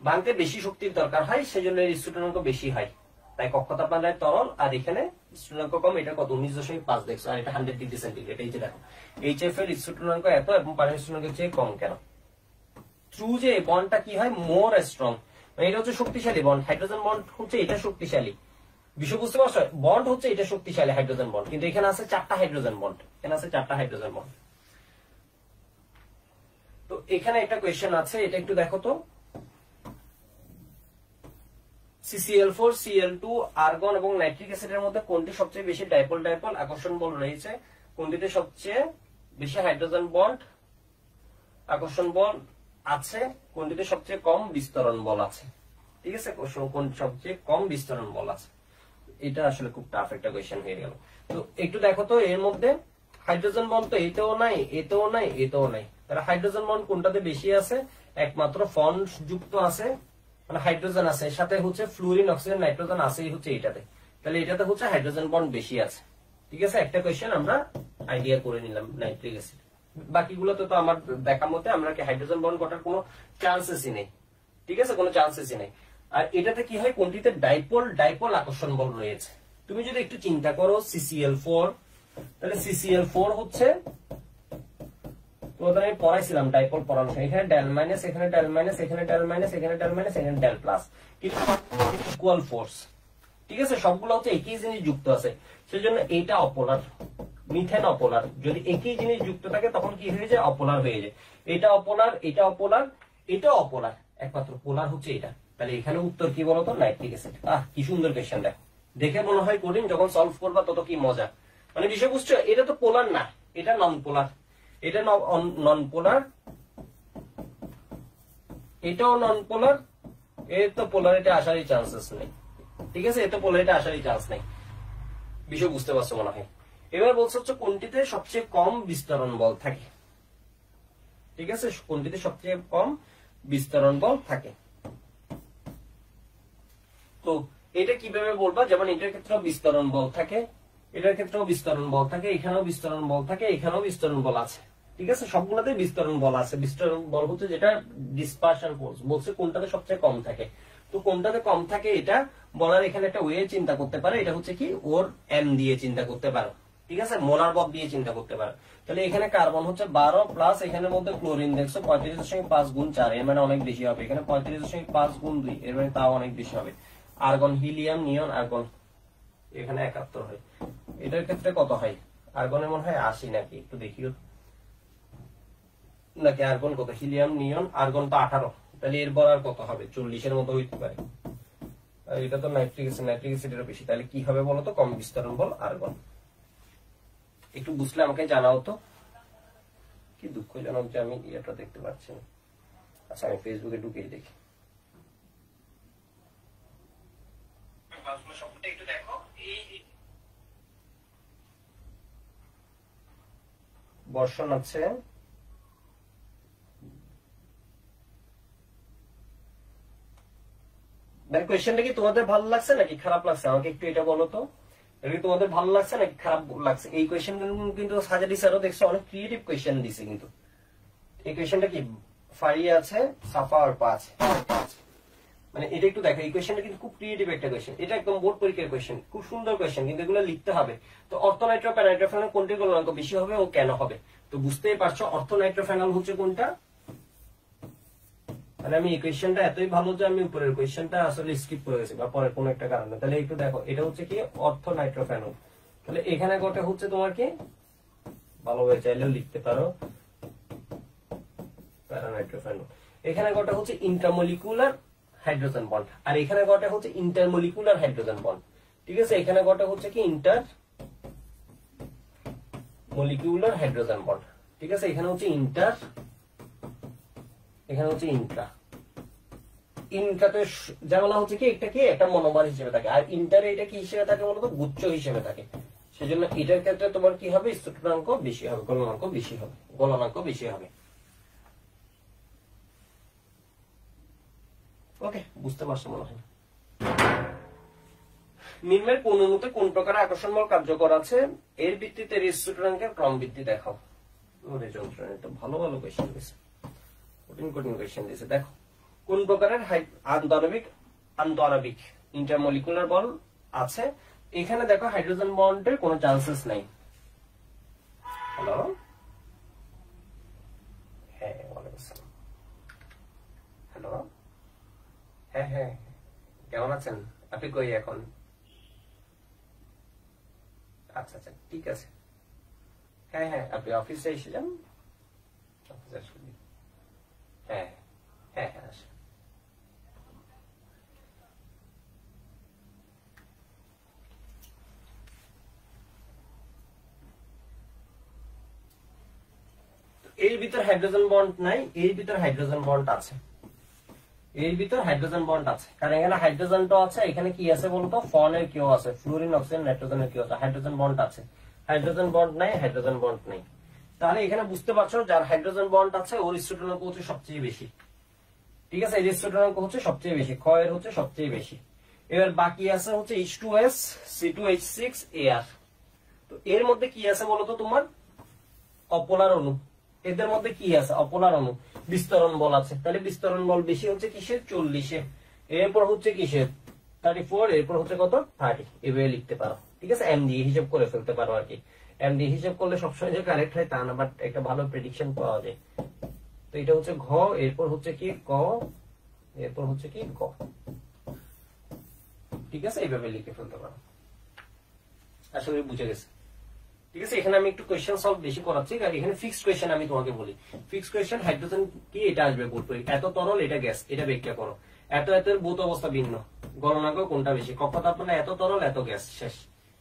ভাঙতে বেশি শক্তির দরকার হয়, সেজন্য এর স্ফুটনাঙ্ক বেশি হয়। তাই কক্ষ তাপমাত্রায় তরল, আর এখানে স্ফুটনাঙ্ক কম, এটা কত 19.5 দেখছো, আর এটা 100 ডিগ্রি সেন্টিগ্রেড। এই যে দেখো, HF এর স্ফুটনাঙ্ক এত এবং পানির স্ফুটনাঙ্কের চেয়ে কম কেন? থ্রু যে বন্ডটা কি হয়, মোর স্ট্রং, এটা হচ্ছে শক্তিশালী বন্ড, হাইড্রোজেন বন্ড হচ্ছে এটা শক্তিশালী। বিষয় বুঝতে পারছো, বন্ড হচ্ছে এটা শক্তিশালী হাইড্রোজেন বন্ড, কিন্তু এখানে আছে 4টা হাইড্রোজেন বন্ড, এখানে আছে 4টা হাইড্রোজেন বন্ড। তো এখানে একটা কোয়েশ্চেন আছে, এটা একটু দেখো তো, CCl4, Cl2, আর্গন এবং নাইট্রিক অ্যাসিডের মধ্যে কোনটি সবচেয়ে বেশি ডাইপোল ডাইপোল আকর্ষণ বল রয়েছে, কোনটিতে সবচেয়ে বেশি হাইড্রোজেন বন্ড আকর্ষণ বল আছে, কোনটিতে সবচেয়ে কম বিস্তরণ বল আছে। ঠিক আছে, কোন সবচেয়ে কম বিস্তরণ বল আছে, এটা আসলে খুব টাফ একটা কোয়েশ্চেন হয়ে গেল। তো একটু দেখো তো, এর মধ্যে হাইড্রোজেন বন্ড তো এতেও নাই, এতেও নাই, এতেও নাই, তাহলে হাইড্রোজেন বন্ড কোনটাতে বেশি আছে, একমাত্র ফন্ড যুক্ত আছে, মানে হাইড্রোজেন আছে, সাথে হচ্ছে ফ্লুরিন, অক্সিজেন, নাইট্রোজেন আছেই হচ্ছে এটাতে, তাহলে এটাতে হচ্ছে হাইড্রোজেন বন্ড বেশি আছে। ঠিক আছে, একটা কোয়েশ্চেন আমরা আইডিয়া করে নিলাম, নাইট্রিক অ্যাসিড। বাকিগুলোতে তো আমার দেখা মতে আমরা কি হাইড্রোজেন বন্ড ঘটার কোনো চান্সেসই নেই। ঠিক আছে, কোনো চান্সেসই নেই। আর এটাতে কি হয়, কোনটিতে ডাইপোল ডাইপোল আকর্ষণ বল রয়েছে। তুমি যদি একটু চিন্তা করো, CCl4, তাহলে CCl4 হচ্ছে, তোমাদের আমি পড়াইছিলাম ডাইপোল পড়ানো, এখানে ডেল মাইনাস, এখানে ডেল মাইনাস, এখানে ডেল মাইনাস, এখানে ডেল মাইনাস, এখানে ডেল প্লাস, কিন্তু ইকুয়াল ফোর্স। ঠিক আছে, সবগুলো হচ্ছে একই জিনিস যুক্ত আছে, সেজন্য এইটা অপোলার, মিথেন অপোলার। যদি একই জিনিস যুক্ত থাকে তখন কি হয়ে যায়? অপোলার হয়ে যায়। এটা অপোলার, এটা অপোলার, এটা অপোলার, একমাত্র পোলার হচ্ছে এটা। তাহলে এখানে উত্তর কি বলতো? Nitric acid. কি সুন্দর কোয়েশ্চেন দেখো, দেখে মনে হয় কঠিন, যখন সলভ করবা তত কি মজা। মানে বিষয় বুঝছো? এটা তো পোলার না, এটা নন পোলার, এটা নন পোলার, এটাও নন পোলার, এর তো পোলারিটি আসারই চান্সেস নেই। ঠিক আছে, এর তো পোলারিটি আসারই চান্স নেই। বিষয় বুঝতে পারছো মনে হয়। এবার বলছে হচ্ছে কোনটিতে সবচেয়ে কম বিস্তরণ বল থাকে। ঠিক আছে, কোনটিতে সবচেয়ে কম বিস্তরণ বল থাকে। তো এটা কিভাবে বলবা? যেমন এটার ক্ষেত্রেও বিস্তরণ বল থাকে, এটার ক্ষেত্রেও বিস্তরণ বল থাকে, এখানেও বিস্তরণ বল থাকে, এখানেও বিস্তরণ বল আছে। ঠিক আছে, সবগুলোতেই বিস্তরণ বল আছে। বিস্তরণ বল হচ্ছে যেটা ডিসপারশন ফোর্স, বলছে কোনটাতে সবচেয়ে কম থাকে। তো কোনটাতে কম থাকে এটা বলার এখানে একটা ওয়ে চিন্তা করতে পারে, এটা হচ্ছে কি ওর এম দিয়ে চিন্তা করতে পারো। ঠিক আছে, মোলার বল দিয়ে চিন্তা করতে পারো। তাহলে এখানে কার্বন হচ্ছে 12 প্লাস এখানের মধ্যে ক্লোরিন দেখছো 35.5 গুণ 4, এর মানে অনেক বেশি হবে। এখানে 35.5 গুণ 2, এর মানে তাও অনেক বেশি হবে। আর্গন, হিলিয়াম, নিয়ন, আর্গন, এখানে 71 হয়। এটার ক্ষেত্রে কত হয়? আর্গনের মনে হয় 80 নাকি, একটু দেখিও নাকি। আর্গন কত? হিলিয়াম, নিয়ন, আর্গন তো 18, তাহলে এরপর আর কত হবে? 40 এর মতো হইতে পারে। আর এটা তো নাইট্রিক অ্যাসিড, নাইট্রিক অ্যাসিডের বেশি। তাহলে কি হবে বলতো? কম বিস্তরণ বল আর্গন। একটু বুঝলে আমাকে জানাও তো। কি দুঃখজনক যে আমি এটা দেখতে পাচ্ছি না। আচ্ছা, আমি ফেসবুকে ঢুকেই দেখি। একটু দেখো, বর্ষণ আছে, কোয়েশ্চেনটা কি তোমাদের ভালো লাগছে নাকি খারাপ লাগছে? আমাকে একটু এটা বলো তো, এটা কি তোমাদের ভালো লাগছে নাকি খারাপ লাগছে? এই কোয়েশ্চেন কিন্তু সাজারি স্যারও দেখছো অনেক ক্রিয়েটিভ কোয়েশ্চেন দিছে। কিন্তু এই কোয়েশ্চেনটা কি ফারিয়ে আছে, সাফা আর পাঁচ, মানে এটা একটু দেখো। এই কোয়েশ্চেনটা কিন্তু খুব ক্রিয়েটিভ একটা কোয়েশ্চেন, এটা একদম বোর্ড পরীক্ষার কোয়েশ্চেন, খুব সুন্দর কোয়েশ্চেন, কিন্তু এগুলো লিখতে হবে। তো অর্থনাইট্রো নাইট্রোফেনল কোনটির গলনাঙ্ক বেশি হবে ও কেন হবে? তো বুঝতেই পারছো অর্থনাইট্রোফেনল হচ্ছে কোনটা। মানে আমি এই কোয়েশ্চেনটা এতই ভালো যে আমি উপরের কোয়েশ্চেনটা আসলে স্কিপ করে গেছি বা পরে কোনো একটা কারণে। তাহলে একটু দেখো, এটা হচ্ছে কি অর্থনাইট্রোফেনল। তাহলে এখানে কটা হচ্ছে তোমার কি, ভালোভাবে চাইলেও লিখতে পারো প্যারানাইট্রোফেনল। এখানে কটা হচ্ছে ইন্টারমলিকুলার হাইড্রোজেন বন্ড, আর এখানে কটা হচ্ছে ইন্টারমলিকুলার হাইড্রোজেন বন্ড। ঠিক আছে, এখানে কটা হচ্ছে কি ইন্টার মলিকিউলার হাইড্রোজেন বন্ড। ঠিক আছে, এখানে হচ্ছে ইন্টার, এখানে হচ্ছে ইন্ট্রা। ইনকাতে যেমন হচ্ছে কি একটা কি একটা মনোমার হিসেবে থাকে, আর ইন্টারে এটা কি হিসেবে থাকে বলতো? গুচ্ছ হিসেবে থাকে। সেজন্য এটার ক্ষেত্রে তোমার কি হবে? স্থূলনাঙ্ক বেশি হবে, গলনাঙ্ক বেশি হবে, গলনাঙ্ক বেশি হবে। ওকে, বুঝতে পারছো মনে হয়। নিম্নের কোন অণুতে কোন প্রকার আকর্ষণ বল কার্যকর আছে? এর ভিত্তিতে স্থূলনাঙ্কের ক্রম ভিত্তি দেখাও। ওরে যন্ত্রণা, তো ভালো ভালো কোয়েশ্চেন দিয়েছে, কঠিন কঠিন কোয়েশ্চেন দিয়েছে। দেখো, কোন প্রকারের আন্তঃআণবিক ইন্টারমলিকুলার বল আছে? এখানে দেখো হাইড্রোজেন বন্ডের কোনো চান্সেস নাই। হ্যালো, হ্যাঁ ওয়ালাইকুম আসসালাম। হ্যালো, হ্যাঁ হ্যাঁ, কেমন আছেন আপনি? কই এখন? আচ্ছা আচ্ছা, ঠিক আছে। হ্যাঁ হ্যাঁ, আপনি অফিসে এসে যান। হ্যাঁ হ্যাঁ হ্যাঁ, আসেন। এর ভিতর হাইড্রোজেন বন্ড নাই, এর ভিতর হাইড্রোজেন বন্ড আছে, এর ভিতর হাইড্রোজেন বন্ড আছে। কারণ এখানে হাইড্রোজেনটা আছে, এখানে কি আছে বলতো? ফনের কিউ আছে, ফ্লুরিন, অক্সিজেন, নাইট্রোজেনের কিউ আছে, হাইড্রোজেন বন্ড আছে। হাইড্রোজেন বন্ড নাই, হাইড্রোজেন বন্ড নেই। তাহলে এখানে বুঝতে পারছো যার হাইড্রোজেন বন্ড আছে ওর স্থূলনাঙ্ক হচ্ছে সবচেয়ে বেশি। ঠিক আছে, এই স্থূলনাঙ্ক হচ্ছে সবচেয়ে বেশি, ক্ষয়ের হচ্ছে সবচেয়ে বেশি। এবার বাকি আছে হচ্ছে H2S, C2H6, Ar। তো এর মধ্যে কি আছে বলতো তোমার? অপোলার অণু। এদের মধ্যে কি আছে? অপোলার অণু। বিস্তরণ বল আছে, তাহলে বিস্তরণ বল বেশি হচ্ছে কিসের? 40-এ। এরপর হচ্ছে কিসের? 34, এরপর হচ্ছে কত? 30। এভাবে লিখতে পারো। ঠিক আছে, এম দিয়ে হিসাব করে ফেলতে পারো আর কি। এম দিয়ে হিসাব করলে সবসময় যে কারেক্ট হয় তা না, বাট একটা ভালো প্রেডিকশন পাওয়া যায়। তো এটা হচ্ছে ঘ, এরপর হচ্ছে কি ক, এরপর হচ্ছে কি গ। ঠিক আছে, এইভাবে লিখে ফেলতে পারো। আশা করি বুঝে গেছে। ঠিক আছে, এখানে আমি একটু কোয়েশ্চেন সলভ বেশি করাচ্ছি, কারণ এখানে ফিক্সড কোয়েশ্চেন আমি তোমাকে বলি। ফিক্সড কোয়েশ্চেন হাইড্রোজেন কি, এটা আসবে বোর্ড পরীক্ষা, এত তরল এটা গ্যাস, এটা ব্যাখ্যা করো। এত এতের বোধ অবস্থা ভিন্ন, গণনা করো কোনটা বেশি, কক্ষ তাপমাত্রা এত তরল এত গ্যাস, শেষ।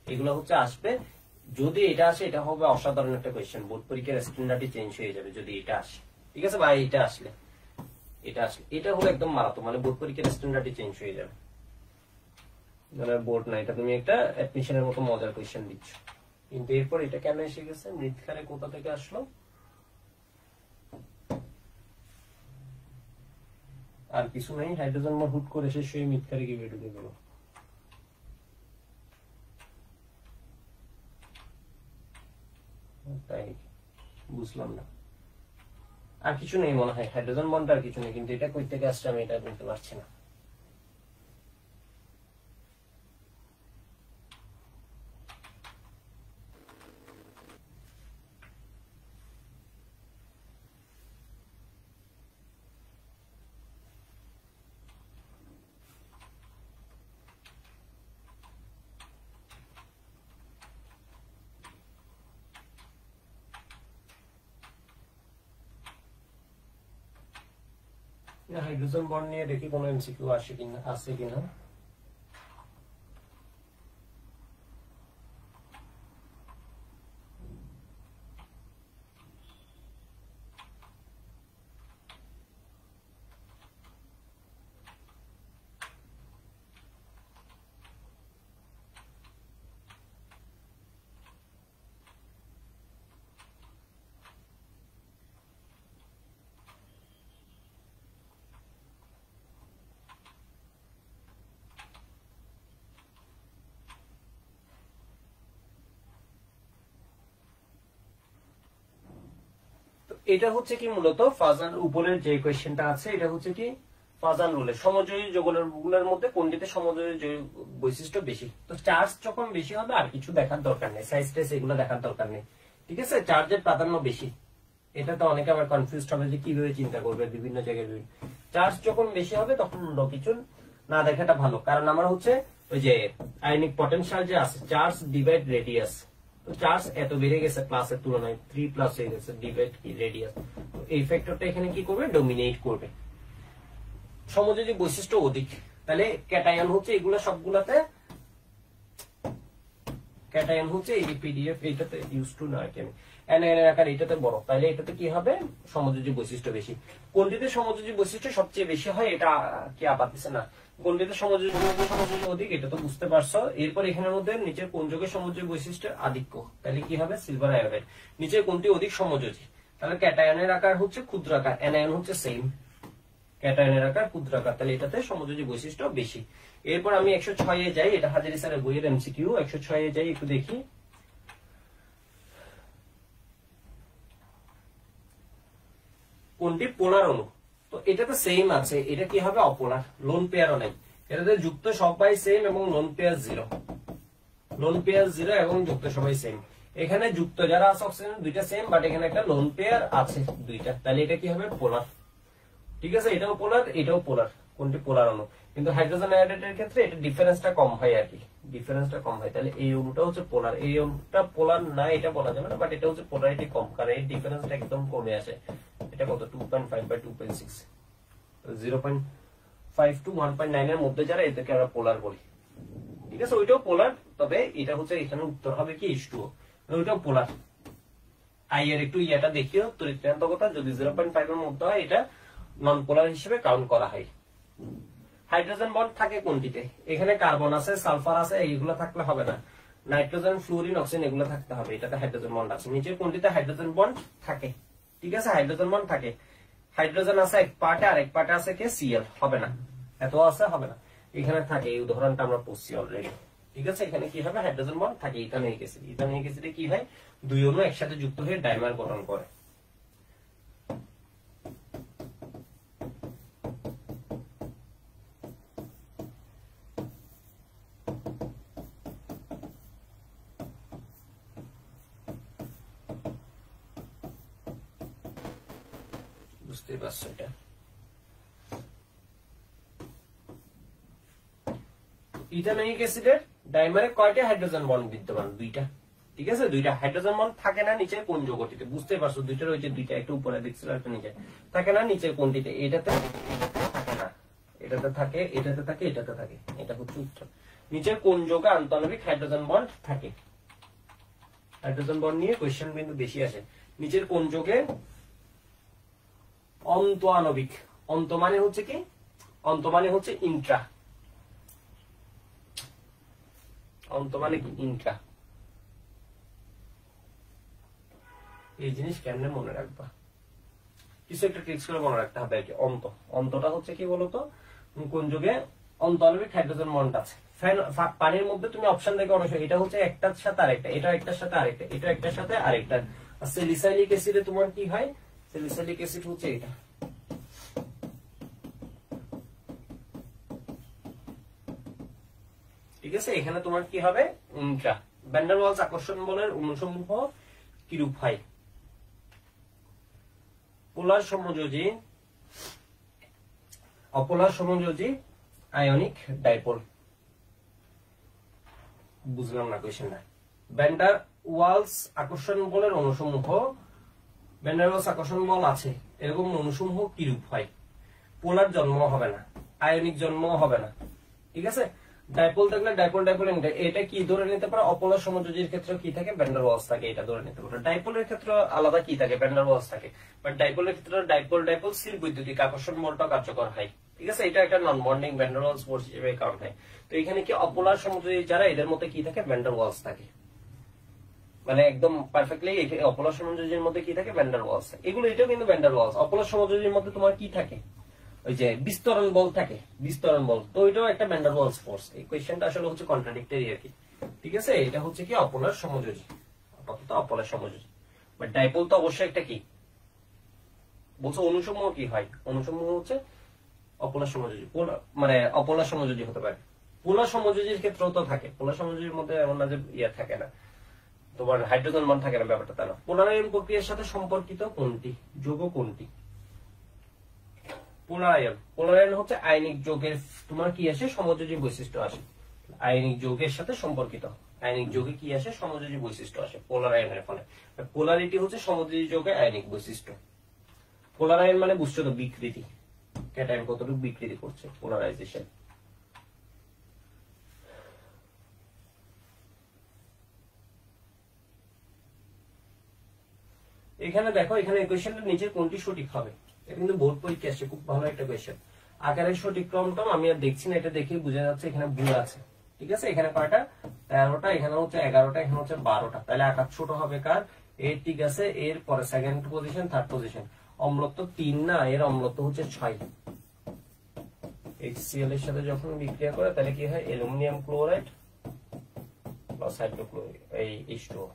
এগুলো হচ্ছে আসবে। যদি এটা আসে এটা হবে অসাধারণ একটা কোয়েশ্চেন, বোর্ড পরীক্ষার স্ট্যান্ডার্ডই চেঞ্জ হয়ে যাবে যদি এটা আসে। ঠিক আছে ভাই, এটা আসলে এটা হলো একদম মারাত্মক, মানে বোর্ড পরীক্ষার স্ট্যান্ডার্ডই চেঞ্জ হয়ে যাবে। মানে বোর্ড না, এটা তুমি একটা অ্যাডমিশনের মতো মজার কোয়েশ্চেন দিচ্ছ। কিন্তু এরপর এটা কেন এসে গেছে, মৃৎক্ষারে কোথা থেকে আসলো? আর কিছু নাই, হাইড্রোজেন বন্ড হুট করে শেষ হয়ে মৃৎক্ষারে কি ঢুকে গেল। তাই বুঝলাম না, আর কিছু নেই মনে হয়, হাইড্রোজেন বন্ড আর কিছু নেই, কিন্তু এটা কই থেকে আসছে আমি এটা বলতে পারছি না। হাইড্রোজেন বন্ড নিয়ে দেখি কোনো এমসিকিউ আছে কিনা। এটা হচ্ছে কি মূলত ফাজান উপরের যে কোয়েশ্চেনটা আছে, এটা হচ্ছে কি ফাজান রুলে সমযোজী যৌগগুলোর মধ্যে কোনটিতে সমযোজী বৈশিষ্ট্য বেশি। তো চার্জ যখন বেশি হবে আর কিছু দেখার দরকার নেই, সাইজ টেস এগুলো দেখার দরকার নেই। ঠিক আছে, চার্জের প্রাধান্য বেশি, এটা তো অনেকে আবার কনফিউজ হবে যে কিভাবে চিন্তা করবে বিভিন্ন জায়গায়। চার্জ যখন বেশি হবে তখন কিছু না দেখাটা ভালো, কারণ আমার হচ্ছে ওই যে আয়নিক পটেনশিয়াল যে আছে, চার্জ ডিভাইড রেডিয়াস, তো চার্জ এত বেড়ে গেছে প্লাসের তুলনায় 3+ হয়ে গেছে, ডিভাইড কি রেডিয়াস, তো এই ফ্যাক্টরটা এখানে কি করবে, ডমিনেট করবে। সমযোজী বৈশিষ্ট্য অধিক, তাহলে ক্যাটায়ন হচ্ছে এগুলো সবগুলাতে, ক্যাটায়ন হচ্ছে এই পিডিএফ এইটাতে ইউজ টু না কেন এনআইএন এর আকার এটাতে বড়, তাহলে এটাতে কি হবে, সমযোজী বৈশিষ্ট্য বেশি। কোনটিতে সমযোজী বৈশিষ্ট্য সবচেয়ে বেশি হয় এটা কি আপাত দিচ্ছে না, কোনটিতে সমযোজী অধিক এটা তো বুঝতে পারছো। এরপর এখানের মধ্যে নিচের কোন যৌগের সমযোজী বৈশিষ্ট্য আধিক্য, তাহলে কি হবে, সিলভার আয়োডাইড। নিচের কোনটি অধিক সমযোজী, তাহলে ক্যাটায়নের আকার হচ্ছে ক্ষুদ্র আকার, এনআইএন হচ্ছে সেম, ক্যাটায়নের আকার ক্ষুদ্র আকার, তাহলে এটাতে সমযোজী বৈশিষ্ট্য বেশি। এরপর আমি 106 এ যাই, এটা হাজারি স্যারের বইয়ের এমসিকিউ। 106 এ যাই, একটু দেখি। কোনটি পোলার অণু, তো এটাতে সেম আছে, এটা কি হবে, অপোলার, লোন পেয়ারও নাই। এটাতে যুক্ত সবাই সেম এবং লোন পেয়ার 0, লোন পেয়ার 0 এবং যুক্ত সবাই সেম। এখানে যুক্ত যারা আছে অক্সিজেন দুইটা সেম, বাট এখানে একটা লোন পেয়ার আছে দুইটা, তাহলে এটা কি হবে, পোলার। ঠিক আছে, এটাও পোলার এটাও পোলার, কোনটি পোলার অণু। কিন্তু হাইড্রোজেন আয়োডাইডের ক্ষেত্রে এটা ডিফারেন্সটা কম হয় আর কি, ডিফারেন্সটা কম হয়, তাহলে এই অণুটা হচ্ছে পোলার, এই অণুটা পোলার না এটা বলা যাবে না, বাট এটা হচ্ছে পোলারিটি কম, কারণ এই ডিফারেন্সটা একদম কমে আসে। এটা কত, 2.5 বাই 2.6, 0.5 টু 1.9 এর মধ্যে যারা এদেরকে আমরা পোলার বলি। ঠিক আছে, ওইটাও পোলার, তবে এটা হচ্ছে এখানে উত্তর হবে কি H2O, ওইটাও পোলার। আই এর একটু ইয়াটা দেখিও, তরিক্রান্তকতা যদি 0.5 এর মধ্যে হয় এটা নন পোলার হিসেবে কাউন্ট করা হয়। হাইড্রোজেন বন্ড থাকে কোনটিতে, এখানে কার্বন আছে, সালফার আছে, এইগুলো থাকলে হবে না, নাইট্রোজেন, ফ্লোরিন, অক্সিজেন এগুলো থাকতে হবে, এটাতে হাইড্রোজেন বন্ড আছে। নিচের কোনটিতে হাইড্রোজেন বন্ড থাকে, ঠিক আছে, হাইড্রোজেন বন্ড থাকে, হাইড্রোজেন আছে এক পার্টে, আরেক পার্টে আছে কে, Cl, হবে না, এত আছে হবে না, এখানে থাকে, এই উদাহরণটা আমরা পড়ছি অলরেডি। ঠিক আছে, এখানে কি হবে, হাইড্রোজেন বন্ড থাকে, ইথানোয়িক অ্যাসিড, ইথানোয়িক অ্যাসিডে কি হয়, দুই অণু একসাথে যুক্ত হয়ে ডাইমার গঠন করে। বুঝতে পারছো এটা, ইথানোয়িক অ্যাসিডের ডাইমারে কয়টা হাইড্রোজেন বন্ড বিদ্যমান, দুইটা, ঠিক আছে, দুইটা হাইড্রোজেন বন্ড থাকে না নিচে কোন যৌগটিতে, বুঝতে পারছো, দুইটার ওই যে দুইটা একটা উপরে দেখছিল একটা নিচে থাকে না, নিচে কোনটিতে, এটাতে থাকে না, এটাতে থাকে, এটাতে থাকে, এটাতে থাকে, এটা হচ্ছে উত্তর। নিচের কোন যৌগে আন্তঃআণবিক হাইড্রোজেন বন্ড থাকে? হাইড্রোজেন বন্ড নিয়ে কোয়েশ্চেন কিন্তু বেশি আসে। নিচের কোন যৌগে অন্তঃআণবিক, অন্ত মানে হচ্ছে কি, অন্ত মানে হচ্ছে ইন্ট্রা, অন্ত মানে কি ইন্ট্রা। এই জিনিস কেমনে মনে রাখবা, কিছু একটা ট্রিক্স করে মনে রাখতে হবে। কি অন্ত, অন্তটা হচ্ছে কি বলতো, কোন যুগে অন্তঃআণবিক হাইড্রোজেন বন্ড আছে। পানির মধ্যে তুমি অপশন দেখে অনেক, এটা হচ্ছে একটার সাথে আরেকটা, এটা একটার সাথে আরেকটা, এটা একটার সাথে আরেকটা। আর স্যালিসাইলিক অ্যাসিডে তোমার কি হয়, স্যালিসাইলিক অ্যাসিড হচ্ছে এটা, ঠিক আছে। এখানে তোমার কি হবে, ইন্ট্রা। ভ্যান ডার ওয়ালস আকর্ষণ বলের অনুসমূহ কিরূপ হয়? পোলার সমযোজী, অপোলার সমযোজী, আয়নিক ডাইপোল। বুঝলাম না কোয়েশ্চেনটা। ভ্যান ডার ওয়ালস আকর্ষণ বলের অনুসমূহ, ভ্যান ডার ওয়ালস আকর্ষণ বল আছে, এরকম অনুসমূহ কিরূপ হয়? পোলার জন্ম হবে না, আয়নিক জন্ম হবে না, ঠিক আছে। ডাইপোল থাকলে ডাইপোল ডাইপোল, এটা কি ধরে নিতে পারো, অপোলার সমযোজীর ক্ষেত্রে কি থাকে, ভ্যান ডার ওয়ালস থাকে, এটা ধরে নিতে পারো। ডাইপোলের ক্ষেত্রে আলাদা কি থাকে, ভ্যান ডার ওয়ালস থাকে, বাট ডাইপোলের ক্ষেত্রে ডাইপোল ডাইপোল স্থির বৈদ্যুতিক আকর্ষণ বলটা কার্যকর হয়, ঠিক আছে। এটা একটা non bonding van der Waals force হিসেবে কাউন্ট হয়। তো এখানে কি অপোলার সমযোজী যারা, এদের মধ্যে কি থাকে, ভ্যান ডার ওয়ালস থাকে, মানে একদম পারফেক্টলি অপোলার সমযোজীর মধ্যে কি থাকে, ভ্যান ডার ওয়ালস। এগুলো এটাও কিন্তু ভ্যান ডার ওয়ালস। অপোলার সমযোজীর মধ্যে তোমার কি থাকে, ওই যে বিস্তরণ বল থাকে, বিস্তরণ বল, তো এটাও একটা ভ্যান ডার ওয়ালস ফোর্স। এই কোয়েশ্চেনটা আসলে হচ্ছে কন্ট্রাডিক্টরি আর কি, ঠিক আছে। এটা হচ্ছে কি অপোলার সমযোজী, আপাতত অপোলার সমযোজী। বাট ডাইপোল তো অবশ্যই একটা কি বলছো, অনুসমূহ কি হয়, অনুসমূহ হচ্ছে অপোলার সমযোজী, মানে অপোলার সমযোজী হতে পারে। পোলার সমযোজীর ক্ষেত্রেও তো থাকে, পোলার সমযোজীর মধ্যে এমন না যে ইয়ে থাকে না, তোমার হাইড্রোজেন বন্ড থাকে না, ব্যাপারটা তা না। পোলারায়ন প্রক্রিয়ার সাথে সম্পর্কিত কোনটি যৌগ, কোনটি? পোলারায়ন, পোলারায়ন হচ্ছে আয়নিক যৌগের তোমার কি আসে, সমযোজী বৈশিষ্ট্য আসে, আয়নিক যৌগের সাথে সম্পর্কিত, আয়নিক যৌগে কি আসে, সমযোজী বৈশিষ্ট্য আসে পোলারায়নের ফলে। পোলারিটি হচ্ছে সমযোজী যৌগের আয়নিক বৈশিষ্ট্য। পোলারায়ন মানে বুঝছো তো, বিকৃতি, ক্যাটায়ন কতটুকু বিকৃতি করছে, পোলারাইজেশন। এখানে দেখো, এখানে কোয়েশ্চেনটা নিচের কোনটি সঠিক হবে, এটা কিন্তু বোর্ড পরীক্ষা আসছে, খুব ভালো একটা কোয়েশ্চেন। আকারের সঠিক ক্রমটা আমি আর দেখছি না, এটা দেখে বোঝা যাচ্ছে এখানে ভুল আছে, ঠিক আছে। এখানে কয়টা, 13টা, এখানে হচ্ছে 11টা, এখানে হচ্ছে 12টা, তাহলে আকার ছোট হবে কার, এর, ঠিক আছে। এর পরে সেকেন্ড পজিশন, থার্ড পজিশন। অম্লত্ব 3 না, এর অম্লত্ব হচ্ছে 6। HCl এর সাথে যখন বিক্রিয়া করে তাহলে কি হয়, অ্যালুমিনিয়াম ক্লোরাইড প্লাস হাইড্রোক্লোরাইড, এই H2O,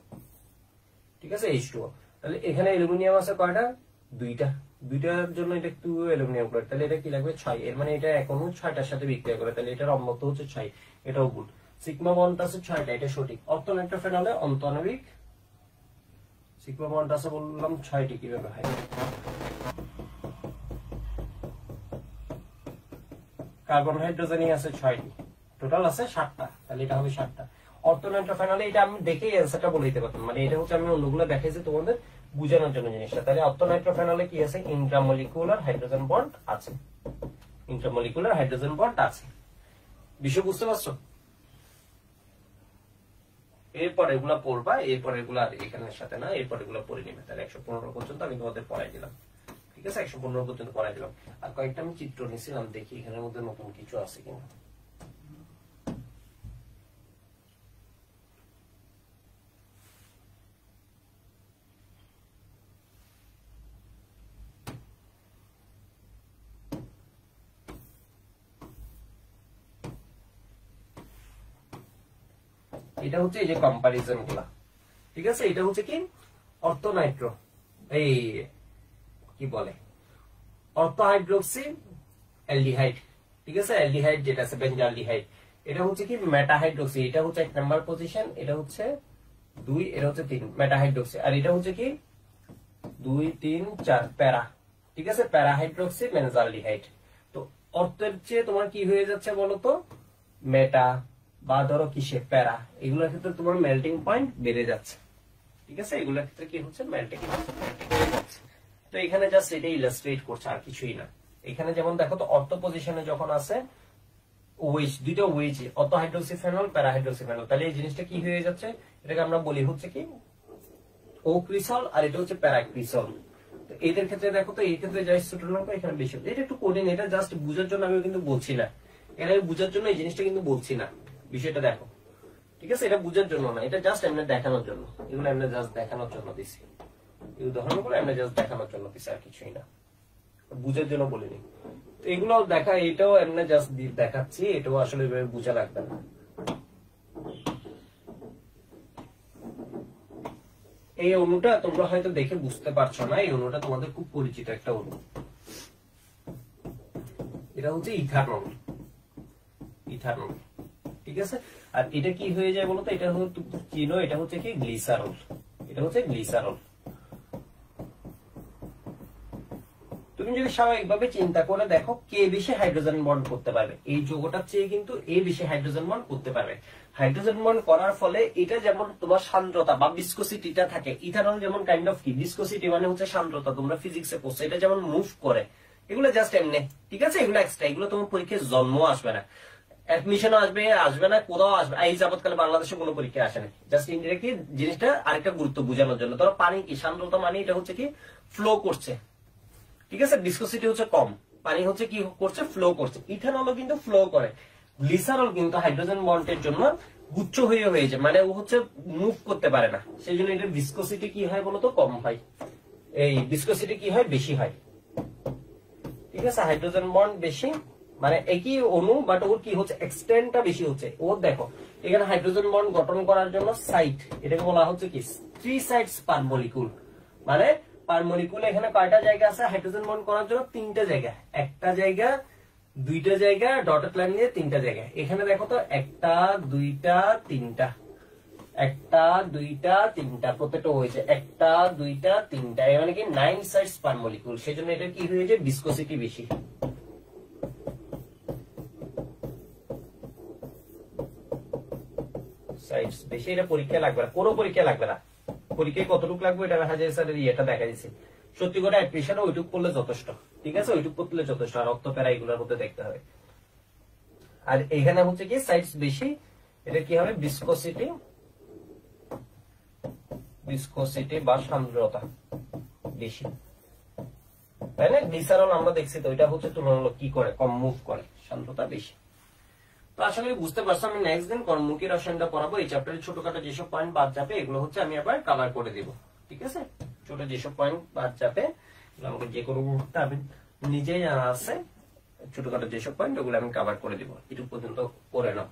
ঠিক আছে, H2O। তাহলে এখানে অ্যালুমিনিয়াম আছে কয়টা, 2টা, 2টার জন্য এটা 2 অ্যালুমিনিয়াম ক্লোরাইড, তাহলে এটা কি লাগবে 6। এর মানে এটা এখনো 6টার সাথে বিক্রিয়া করে, তাহলে এটার অম্লত্ব হচ্ছে 6, এটাও ভুল। সিগমা বন্ড আছে 6টা, এটা সঠিক। অর্থনাইট্রোফেনলে অন্তঃআণবিক সিগমা বন্ড আছে বললাম 6টি, কিভাবে হয়? কার্বন হাইড্রোজেনই আছে 6টি, টোটাল আছে 7টা, তাহলে এটা হবে 7টা। অর্থনাইট্রোফেনলে এটা আমি দেখেই অ্যান্সারটা বলে দিতে পারতাম, মানে এটা হচ্ছে আমি অন্যগুলো দেখাইছি তোমাদের বুঝানোর জন্য জিনিসটা। তাহলে অর্থনাইট্রোফেনলে কি আছে, ইন্ট্রামলিকুলার হাইড্রোজেন বন্ড আছে, ইন্ট্রামলিকুলার হাইড্রোজেন বন্ড আছে। বিষয় বুঝতে পারছো? এরপর এগুলা পড়বা, এরপর এগুলা এখানের সাথে না, এরপর এগুলা পড়ে নিবে। তাহলে 115 পর্যন্ত আমি তোমাদের পড়াই দিলাম, ঠিক আছে, 115 পর্যন্ত পড়াই দিলাম। আর কয়েকটা আমি চিত্র নিয়েছিলাম, দেখি এখানের মধ্যে নতুন কিছু আছে কিনা। এটা হচ্ছে এই যে কম্পারিজন গুলা, ঠিক আছে। এটা হচ্ছে কি অর্থনাইট্রো, এই কি বলে, অর্থহাইড্রোক্সি অ্যালডিহাইড, ঠিক আছে। অ্যালডিহাইড যেটা আছে বেনজালডিহাইড, এটা হচ্ছে কি মেটাহাইড্রোক্সি, এটা হচ্ছে 1 নাম্বার পজিশন, এটা হচ্ছে 2, এটা হচ্ছে 3, মেটাহাইড্রোক্সি। আর এটা হচ্ছে কি 2, 3, 4 প্যারা, ঠিক আছে, প্যারাহাইড্রোক্সি বেনজালডিহাইড। তো অর্থের চেয়ে তোমার কি হয়ে যাচ্ছে বলতো, মেটা বা ধরো কিসে প্যারা, এগুলোর ক্ষেত্রে তোমার মেল্টিং পয়েন্ট বেড়ে যাচ্ছে। ঠিক আছে, এগুলোর ক্ষেত্রে কি হচ্ছে, মেল্টিং বেড়ে যাচ্ছে। তো এখানে জাস্ট এটা ইলাস্ট্রেট করছে, আর কিছুই না। এখানে যেমন দেখো তো অর্থ পজিশনে যখন আছে ওয়েজ, দুইটা ওয়েজ, অর্থ হাইড্রোক্সিফেনল, প্যারা হাইড্রোক্সিফেনল, তাহলে এই জিনিসটা কি হয়ে যাচ্ছে, এটাকে আমরা বলি হচ্ছে কি ও ক্রিসল, আর এটা হচ্ছে প্যারাক্রিসল। তো এদের ক্ষেত্রে দেখো তো, এই ক্ষেত্রে যাই ছোট লঙ্কা, এখানে বেশি। এটা একটু কঠিন, এটা জাস্ট বুঝার জন্য আমি কিন্তু বলছি না, এটা আমি বুঝার জন্য এই জিনিসটা কিন্তু বলছি না, বিষয়টা দেখো। ঠিক আছে, এটা বুঝার জন্য না, এটা জাস্ট এমনি দেখানোর জন্য, এগুলো এমনি জাস্ট দেখানোর জন্য দিছি, এই উদাহরণগুলো এমনি জাস্ট দেখানোর জন্য দিছি, আর কিছুই না, বুঝার জন্য বলিনি। তো এগুলো দেখা, এটাও এমনি জাস্ট দেখাচ্ছি, এটাও আসলে বুঝা লাগবে না। এই অণুটা তোমরা হয়তো দেখে বুঝতে পারছো না, এই অণুটা তোমাদের খুব পরিচিত একটা অণু, এটা হচ্ছে ইথানল। ইথানল, ঠিক আছে। আর এটা কি হয়ে যায় বলতো, এটা হচ্ছে চিনো, এটা হচ্ছে কি গ্লিসারল, এটা হচ্ছে গ্লিসারল। তুমি যদি স্বাভাবিকভাবে চিন্তা করে দেখো, কে বেশি হাইড্রোজেন বন্ড করতে পারবে, এই যৌগটার চেয়ে কিন্তু এ বেশি হাইড্রোজেন বন্ড করতে পারবে। হাইড্রোজেন বন্ড করার ফলে এটা যেমন তোমার সান্দ্রতা বা ভিসকোসিটিটা থাকে, ইথানল যেমন কাইন্ড অফ কি ভিসকোসিটি মানে হচ্ছে সান্দ্রতা, তোমরা ফিজিক্সে পড়ছো, এটা যেমন মুভ করে, এগুলো জাস্ট এমনি। ঠিক আছে, এগুলো এক্সট্রা, এগুলো তোমার পরীক্ষায় জন্ম আসবে না, অ্যাডমিশনও আসবে না, কোথাও আসবে। এই যাবৎকালে বাংলাদেশে কোনো পরীক্ষা আসে না, জাস্ট ইনডিরেক্টলি জিনিসটা আরেকটা গুরুত্ব বোঝানোর জন্য। ধরো পানি কি সান্দ্রতা, মানে এটা হচ্ছে কি ফ্লো করছে, ঠিক আছে, ভিসকোসিটি হচ্ছে কম, পানি হচ্ছে কি করছে, ফ্লো করছে। ইথানলও কিন্তু ফ্লো করে। গ্লিসারল কিন্তু হাইড্রোজেন বন্ডের জন্য গুচ্ছ হয়েছে, মানে ও হচ্ছে মুভ করতে পারে না, সেই জন্য এটার ভিসকোসিটি কি হয় বলতো, কম হয়, এই ভিসকোসিটি কি হয়, বেশি হয়। ঠিক আছে, হাইড্রোজেন বন্ড বেশি, মানে একই অণু, বাট ওর কি হচ্ছে, এক্সটেন্টটা বেশি হচ্ছে। ওর দেখো এখানে হাইড্রোজেন বন্ড গঠন করার জন্য সাইট, এটাকে বলা হচ্ছে কি 3 সাইটস পার মলিকুল, মানে পার মলিকুল এখানে কয়টা জায়গা আছে হাইড্রোজেন বন্ড করার জন্য, 3টা জায়গা, একটা জায়গা, 2টা জায়গা, ডটেড লাইন দিয়ে 3টা জায়গা। এখানে দেখো তো 1টা 2টা 3টা, 1টা 2টা 3টা, প্রত্যেকটা হয়েছে 1টা 2টা 3টা, মানে কি 9 সাইটস পার মলিকুল। সেজন্য এটা কি হয়েছে, ভিসকোসিটি বেশি। সাইটস বেশি, এটা পরীক্ষা লাগবে না, কোনো পরীক্ষা লাগবে না, পরীক্ষায় কতটুকু লাগবে এটা হাজার স্যারের ইয়েটা দেখা দিচ্ছে। সত্যি করে অ্যাডমিশনে ওইটুক পড়লে যথেষ্ট, ঠিক আছে, ওইটুক পড়লে যথেষ্ট, আর রক্ত প্যারা এগুলোর মধ্যে দেখতে হবে। আর এখানে হচ্ছে কি সাইটস বেশি, এটা কি হবে, ভিসকোসিটি, ভিসকোসিটি বা সান্দ্রতা বেশি, তাই না। গ্লিসারল আমরা দেখছি তো, এটা হচ্ছে তুলনামূলক কি করে, কম মুভ করে, সান্দ্রতা বেশি। তো আসলে বুঝতে পারছো, আমি নেক্সট দিন কর্মমুখী রসায়নটা পড়াবো। এই চ্যাপ্টারে ছোটখাটো যেসব পয়েন্ট বাদ যাবে এগুলো হচ্ছে আমি আবার কভার করে দিব, ঠিক আছে। ছোট যেসব পয়েন্ট বাদ যাবে আমাকে যে কোনো মুহূর্তে আমি নিজেই জানা আছে, ছোটখাটো যেসব পয়েন্ট ওগুলো আমি কভার করে দিব, এটুকু পর্যন্ত করে নাও।